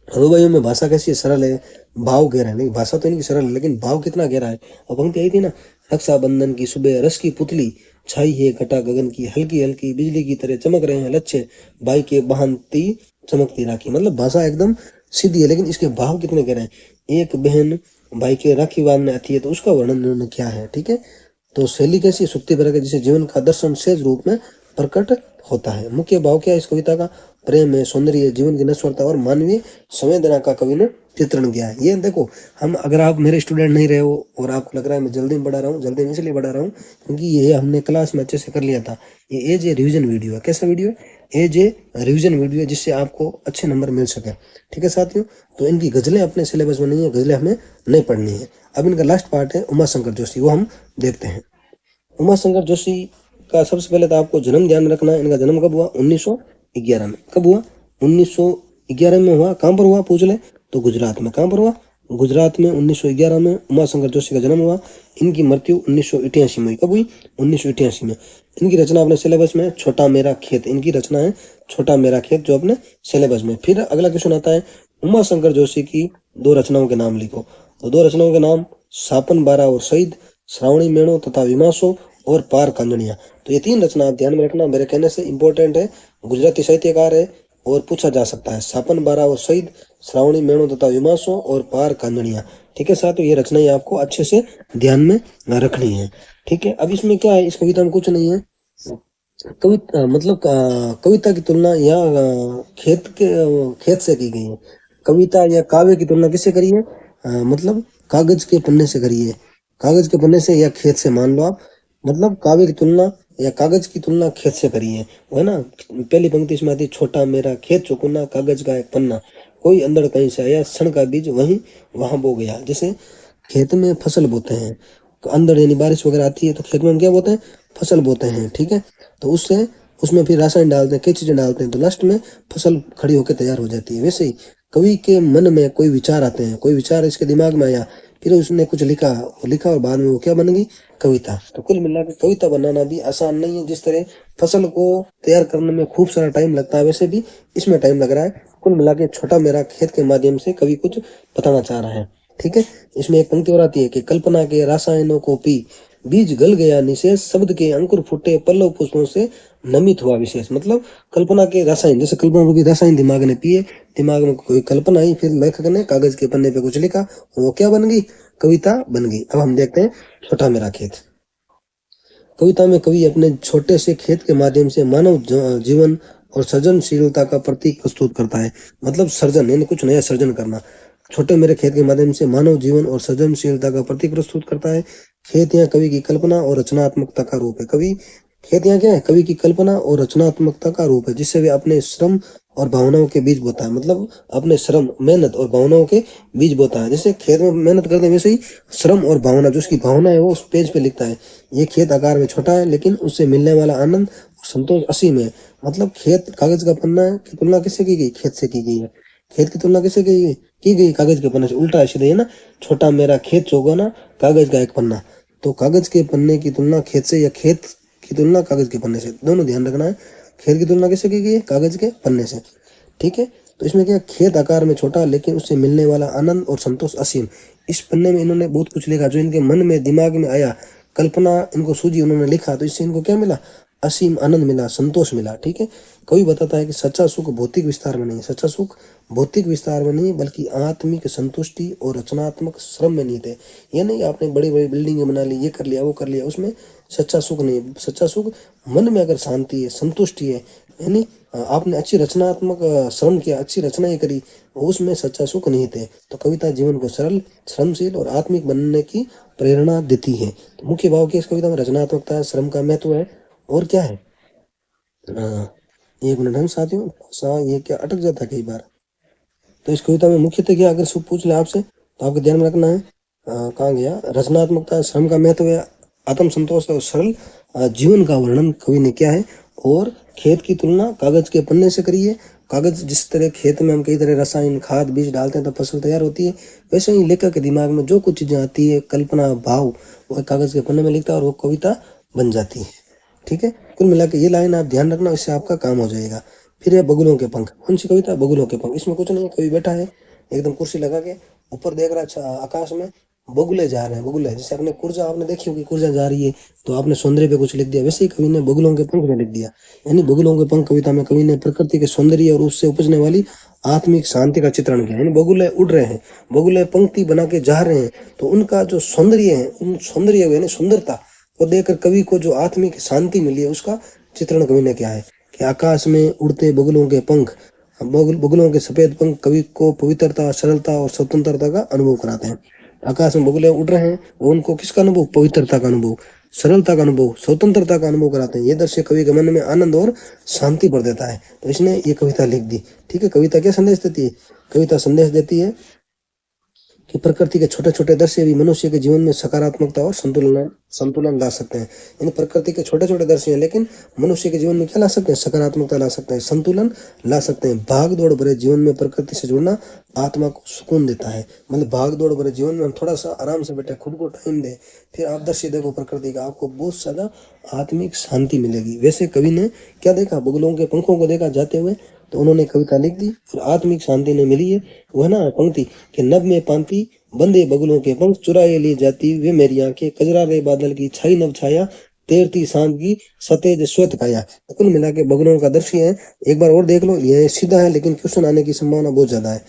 रुबाइयों में भाषा कैसी है, सरल है, भाव गहरा है। नहीं, भाषा तो इनकी सरल है, लेकिन भाव कितना गहरा है। अब पंक्ति आई थी ना, रक्षाबंधन की सुबह रस की पुतली छाई है घटा गगन की, हल्की हल्की बिजली की तरह चमक रहे हैं लक्ष्य, बाई के बहनती चमकती राखी। मतलब भाषा एकदम सीधी है, लेकिन इसके भाव कितने गहरे हैं। एक बहन भाई के राखी बांधने आती है तो उसका वर्णन इन्होंने क्या है। ठीक है, तो शैली कैसी, सुक्ति भरा जिसे जीवन का दर्शन सहज रूप में प्रकट होता है। मुख्य भाव क्या है इस कविता का, प्रेम है, सौंदर्य, जीवन की नश्वरता और मानवीय संवेदना का कवि ने चित्रण किया है। ये देखो, हम अगर आप मेरे स्टूडेंट नहीं रहे हो और आपको लग रहा है मैं जल्दी में पढ़ा रहा हूँ, जल्दी में इसलिए पढ़ा रहा हूँ क्योंकि ये हमने क्लास में अच्छे से कर लिया था। ये एज ए रिविजन वीडियो है। कैसा वीडियो है? एज ए रिविजन वीडियो है, जिससे आपको अच्छे नंबर मिल सके। ठीक है साथियों, तो इनकी गजलें अपने सिलेबस में नहीं है, गजलें हमें नहीं पढ़नी है। अब इनका लास्ट पार्ट है उमा शंकर जोशी, वो हम देखते हैं। उमा शंकर जोशी का सबसे पहले तो आपको जन्म ध्यान रखना है। इनका जन्म कब हुआ? 1911 में। कब हुआ? 1911 में हुआ। कहाँ पर हुआ पूछ ले तो गुजरात में। कहाँ पर हुआ? गुजरात में 1911 में उमा शंकर जोशी का जन्म हुआ। इनकी मृत्यु 1988 में हुई। कब हुई? 1988 में। इनकी रचना अपने सिलेबस में छोटा मेरा खेत, इनकी रचना है छोटा मेरा खेत, जो अपने सिलेबस में। फिर अगला क्वेश्चन आता है, उमा शंकर जोशी की दो रचनाओं के नाम लिखो। तो दो रचनाओं के नाम, सापन बारा और शहीद, श्रावणी मेणो तथा विमासो और पार कांजणिया। तो ये तीन रचना आप ध्यान में रखना, मेरे कहने से इंपॉर्टेंट है, गुजराती साहित्यकार है और पूछा जा सकता है। सापन बारा और शहीद, श्रावणी मेणो तथा विमासो और पार कांजणिया। ठीक है साथियों, ये रचनाएं आपको अच्छे से ध्यान में रखनी है। ठीक है, अब इसमें क्या है, इस कविता में कुछ नहीं है। कविता मतलब कविता की तुलना या खेत से की गई है। कविता या काव्य की तुलना किससे करी है? मतलब कागज के पन्ने से करी है। कागज के पन्ने से या खेत से, मान लो आप, मतलब काव्य की तुलना या कागज की तुलना खेत से करी है, वो है ना। पहली पंक्ति इसमें आती है, छोटा मेरा खेत चौकुना, कागज का एक पन्ना, कोई अंदर कहीं से आया, क्षण का बीज वहीं वहां बो गया। जैसे खेत में फसल बोते हैं, तो अंदर यानी बारिश वगैरह आती है तो खेत में हम क्या बोते हैं? फसल बोते हैं। ठीक है, तो उससे उसमें फिर रासायन डालते हैं, कई चीजें डालते हैं, तो लास्ट में फसल खड़ी होकर तैयार हो जाती है। वैसे ही कवि के मन में कोई विचार आते हैं, कोई विचार इसके दिमाग में आया, फिर उसने कुछ लिखा और बाद में वो क्या बन गई? कविता। तो कुल मिलाकर कविता बनाना भी आसान नहीं है। जिस तरह फसल को तैयार करने में खूब सारा टाइम लगता है, वैसे भी इसमें टाइम लग रहा है। कुल मिला के छोटा मेरा खेत के माध्यम से कवि कुछ बताना चाह रहा है। ठीक है, इसमें एक पंक्ति और आती है कि कल्पना के रासायनों को पी, बीज गल गया निशेष, शब्द के अंकुर फूटे, पल्लव पुष्पों से नमित हुआ विशेष। मतलब कल्पना के रासायन, जैसे कल्पना रूपी रासायन दिमाग ने पिए, दिमाग में कोई कल्पना आई, फिर लेखक ने कागज के पन्ने पे कुछ लिखा, वो क्या बन गई? कविता बन गई। अब हम देखते हैं छोटा मेरा खेत। कविता में कवि अपने छोटे से खेत के माध्यम से मानव जीवन और सृजनशीलता का प्रतीक प्रस्तुत करता है। मतलब सृजन यानी कुछ नया सृजन करना। छोटे मेरे खेत के माध्यम से मानव जीवन और सृजनशीलता का प्रतीक प्रस्तुत करता है। खेत यहाँ कवि की कल्पना और रचनात्मकता का रूप है। खेत यहाँ क्या है? कवि की कल्पना और रचनात्मकता का रूप है, जिससे वे अपने श्रम और भावनाओं के बीच बोता है। मतलब अपने श्रम, मेहनत और भावनाओं के बीच बोता है। जैसे खेत में मेहनत करते हैं, वैसे ही श्रम और भावना, जो उसकी भावना है, वो उस पेज पे लिखता है। ये खेत आकार में छोटा है, लेकिन उससे मिलने वाला आनंद और संतोष असीम है। मतलब खेत कागज का पन्ना की तुलना किससे की गई? खेत से की गई है। खेत की तुलना किससे की गई? कागज के पन्ने से। उल्टा है सीधे, है ना। छोटा मेरा खेत चौगुना, कागज का एक पन्ना। तो कागज के पन्ने की तुलना खेत से, या खेत की तुलना कागज के पन्ने से, दोनों ध्यान रखना है। खेत की तुलना किससे की गई है? कागज के पन्ने से। ठीक है, तो इसमें क्या, खेत आकार में छोटा, लेकिन उससे मिलने वाला आनंद और संतोष असीम। इस पन्ने में इन्होंने बहुत कुछ लिखा जो इनके मन में, दिमाग में आया, कल्पना इनको सूझी, उन्होंने लिखा, तो इससे इनको क्या मिला? असीम आनंद मिला, संतोष मिला। ठीक है, कवि बताता है कि सच्चा सुख भौतिक विस्तार में नहीं है, सच्चा सुख भौतिक विस्तार में नहीं बल्कि आत्मिक संतुष्टि और रचनात्मक श्रम में निहित है। ये नहीं आपने बड़ी बड़ी बिल्डिंग बना ली, ये कर लिया, वो कर लिया, उसमें सच्चा सुख नहीं है। सच्चा सुख मन में अगर शांति है, संतुष्टि है, यानी आपने अच्छी रचनात्मक श्रम किया, अच्छी रचनाएं करी, उसमें सच्चा सुख निहित है। तो कविता जीवन को सरल, श्रमशील और आत्मिक बनने की प्रेरणा देती है। तो मुख्य भाव की इस कविता में रचनात्मकता है, श्रम का महत्व है, और क्या है, एक मिनट हम साथियों, ये क्या अटक जाता है कई बार। तो इस कविता में मुख्यतः क्या, अगर सब पूछ ले आपसे तो आपको ध्यान में रखना है, कहाँ गया, रचनात्मकता, श्रम का महत्व है, आत्म संतोष और सरल जीवन का वर्णन कवि ने किया है। और खेत की तुलना कागज के पन्ने से करी है। कागज, जिस तरह खेत में हम कई तरह रसायन, खाद, बीज डालते हैं तब फसल तैयार होती है, वैसे ही लेखक के दिमाग में जो कुछ चीजें आती है, कल्पना, भाव, वो कागज के पन्ने में लिखता है और वो कविता बन जाती है। ठीक है, कुल मिला के ये लाइन आप ध्यान रखना, इससे आपका काम हो जाएगा। फिर है बगुलों के पंख। कौन सी कविता? बगुलों के पंख। इसमें कुछ नहीं है, कवि बैठा है एकदम कुर्सी लगा के, ऊपर देख रहा है आकाश में, बगुले जा रहे हैं। बगुले जैसे अपने कुर्जा, आपने देखी होगी कुर्जा जा रही है तो आपने सौंदर्य पे कुछ लिख दिया, वैसे ही कवि ने बगुलों के पंख में लिख दिया। यानी बगुलों के पंख कविता में कवि ने प्रकृति के सौंदर्य और उससे उपजने वाली आत्मिक शांति का चित्रण किया। यानी बगुले उड़ रहे हैं, बगुले पंक्ति बना के जा रहे हैं, तो उनका जो सौंदर्य है, उन सौंदर्य यानी सुंदरता को देखकर कवि को जो आत्मिक शांति मिली है, उसका चित्रण कवि ने किया है। कि आकाश में उड़ते बगुलों के पंख, बगुलों के सफेद पंख कवि को पवित्रता, सरलता और स्वतंत्रता का अनुभव कराते हैं। आकाश में बगुले उड़ रहे हैं, वो उनको किसका अनुभव? पवित्रता का अनुभव, सरलता का अनुभव, स्वतंत्रता का अनुभव कराते हैं। ये दृश्य कवि के मन में आनंद और शांति भर देता है, तो इसने ये कविता लिख दी। ठीक है, कविता क्या संदेश देती है? कविता संदेश देती है कि प्रकृति के छोटे छोटे दृश्य भी मनुष्य के जीवन में सकारात्मकता और संतुलन ला सकते हैं। यानी प्रकृति के छोटे छोटे दृश्य हैं, लेकिन मनुष्य के जीवन में क्या ला सकते हैं? सकारात्मकता ला सकते हैं, संतुलन ला सकते हैं। भाग दौड़ भरे जीवन में प्रकृति से जुड़ना आत्मा को सुकून देता है। मतलब भाग दौड़ भरे जीवन में हम थोड़ा सा आराम से बैठे, खुद को टाइम दे, फिर आप दृश्य देखो प्रकृति का, आपको बहुत ज्यादा आत्मिक शांति मिलेगी। वैसे कवि ने क्या देखा? बगुलों के पंखों को देखा जाते हुए, तो उन्होंने कविता लिख दी और आत्मिक शांति ने मिली है। वो है ना पंक्ति कि नभ में पांति बंदे बगुलों के पंख, चुराए ली जाती वे मेरी आंखें, कजरा रे बादल की छाई नभ छाया, तैरती सांझ की सतेज श्वेत काया। तो कुल मिला के बगुलों का दृश्य है, एक बार और देख लो। ये सीधा है लेकिन क्वेश्चन आने की संभावना बहुत ज्यादा है।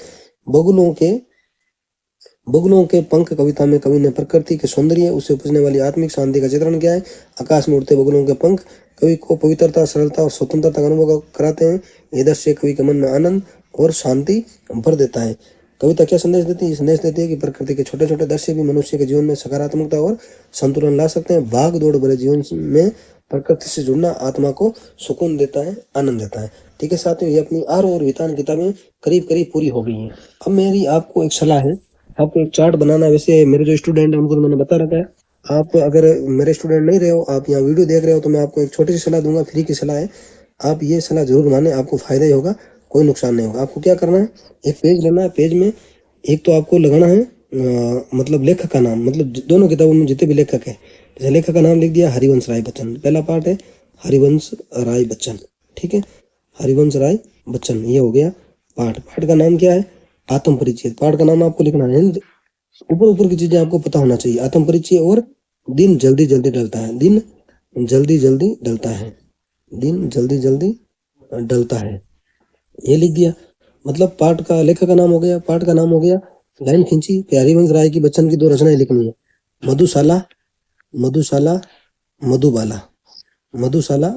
बगुलों के पंख कविता में कवि ने प्रकृति के सौंदर्य, उससे उपजने वाली आत्मिक शांति का चित्रण किया है। आकाश में उड़ते बगुलों के पंख कवि को पवित्रता, सरलता और स्वतंत्रता का अनुभव कराते हैं। ये दृश्य कवि के मन में आनंद और शांति भर देता है। कविता क्या संदेश देती है? संदेश देती है कि प्रकृति के छोटे छोटे दृश्य भी मनुष्य के जीवन में सकारात्मकता और संतुलन ला सकते हैं। भाग दौड़ भरे जीवन में प्रकृति से जुड़ना आत्मा को सुकून देता है, आनंद देता है। ठीक है साथियों, ये अपनी आरोह और वितान किताबें करीब करीब पूरी हो गई हैं। अब मेरी आपको एक सलाह है, आपको एक चार्ट बनाना है। वैसे मेरे जो स्टूडेंट है उनको तो मैंने बता रखा है, आप अगर मेरे स्टूडेंट नहीं रहे हो, आप यहाँ वीडियो देख रहे हो, तो मैं आपको एक छोटी सी सलाह दूंगा, फ्री की सलाह है। आप ये सलाह जरूर माने, आपको फायदा ही होगा, कोई नुकसान नहीं होगा। आपको क्या करना है, एक पेज लेना है, पेज में एक तो आपको लगाना है मतलब लेखक का नाम, मतलब दोनों किताबों में जितने भी लेखक है, जैसे लेखक का नाम लिख दिया हरिवंश राय बच्चन, पहला पार्ट है हरिवंश राय बच्चन। ठीक है, हरिवंश राय बच्चन, ये हो गया पाठ। पाठ का नाम क्या है? आत्म परिचय। पाठ का नाम आपको लिखना है, ऊपर ऊपर की चीजें आपको पता होना चाहिए। आत्म परिचय और दिन जल्दी जल्दी डलता है, दिन जल्दी जल्दी डलता है, दिन जल्दी जल्दी डलता है, ये लिख दिया। मतलब पाठ का लेखक का नाम हो गया, पाठ का नाम हो गया। लाइन खींची, हरिवंश राय की बच्चन की दो रचनाएं लिखनी है, मधुशाला, मधुशाला, मधुबाला, मधुशाला,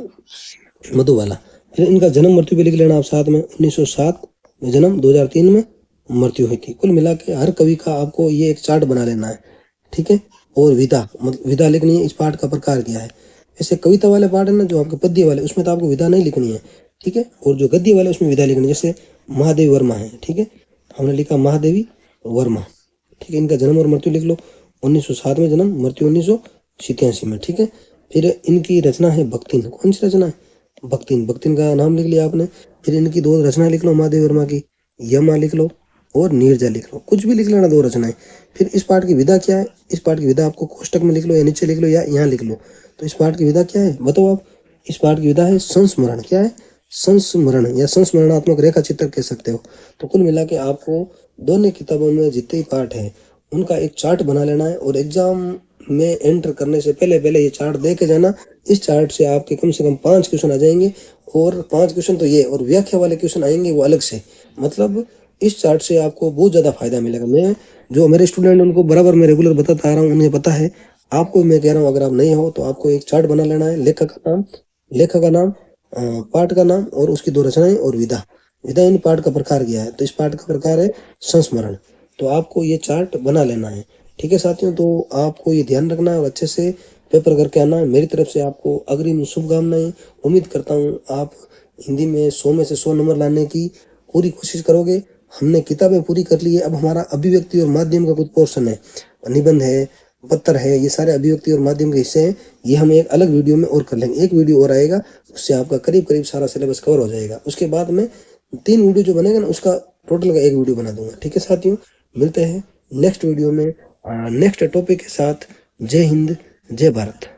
मधुबाला। फिर इनका जन्म मृत्यु भी लिख लेना आप साथ में। 1907 में जन्म, 2003 में मृत्यु हुई थी। कुल मिला के हर कवि का आपको ये एक चार्ट बना लेना है। ठीक है, और विधा, मतलब विधा लिखनी है। इस पाठ का प्रकार क्या है? ऐसे कविता वाले पाठ है ना जो आपके पद्य वाले, उसमें तो आपको विधा नहीं लिखनी है। ठीक है, और जो गद्य वाले उसमें विधा लिखनी है। जैसे महादेवी वर्मा है, ठीक है, हमने लिखा महादेवी वर्मा। ठीक है, इनका जन्म और मृत्यु लिख लो। 1907 में जन्म, मृत्यु 1987 में। ठीक है, फिर इनकी रचना है भक्तिन। कौन सी रचना है? भक्तिन। भक्तिन का नाम लिख लिया आपने। फिर इनकी दो रचना लिख लो महादेवी वर्मा की, यमा लिख लो और नीरजा लिख लो, कुछ भी लिख लेना, दो रचनाएं। फिर इस पाठ की विधा क्या है? इस पाठ की विधा आपको कोष्टक में लिख लो या नीचे लिख लो या यहाँ लिख लो। तो इस पाठ की विधा क्या है बताओ आप? इस पाठ की विधा है संस्मरण। क्या है? संस्मरण या संस्मरणात्मक रेखा चित्र कह सकते हो। तो कुल मिला के आपको दोनों किताबों में जितने पाठ है उनका एक चार्ट बना लेना है और एग्जाम में एंटर करने से पहले पहले ये चार्ट दे के जाना। इस चार्ट से आपके कम से कम 5 क्वेश्चन आ जाएंगे, और 5 क्वेश्चन तो ये, और व्याख्या वाले क्वेश्चन आएंगे वो अलग से। मतलब इस चार्ट से आपको बहुत ज़्यादा फायदा मिलेगा। मैं जो मेरे स्टूडेंट उनको बराबर मैं रेगुलर बताता आ रहा हूँ, उन्हें पता है। आपको मैं कह रहा हूँ, अगर आप नहीं हो तो आपको एक चार्ट बना लेना है। लेखक का नाम, पाठ का नाम और उसकी 2 रचनाएं और विधा। विधा इन पाठ का प्रकार किया है, तो इस पाठ का प्रकार है संस्मरण। तो आपको ये चार्ट बना लेना है। ठीक है साथियों, तो आपको ये ध्यान रखना है और अच्छे से पेपर करके आना है। मेरी तरफ से आपको अग्रिम शुभकामनाएं। उम्मीद करता हूँ आप हिंदी में 100 में से 100 नंबर लाने की पूरी कोशिश करोगे। हमने किताबें पूरी कर ली है, अब हमारा अभिव्यक्ति और माध्यम का कुछ पोर्शन है, निबंध है, पत्र है, ये सारे अभिव्यक्ति और माध्यम के हिस्से हैं। ये हम एक अलग वीडियो में और कर लेंगे। एक वीडियो और आएगा, उससे आपका करीब करीब सारा सिलेबस कवर हो जाएगा। उसके बाद में 3 वीडियो जो बनेगा ना, उसका टोटल का एक वीडियो बना दूंगा। ठीक है साथियों, मिलते हैं नेक्स्ट वीडियो में नेक्स्ट टॉपिक के साथ। जय हिंद, जय भारत।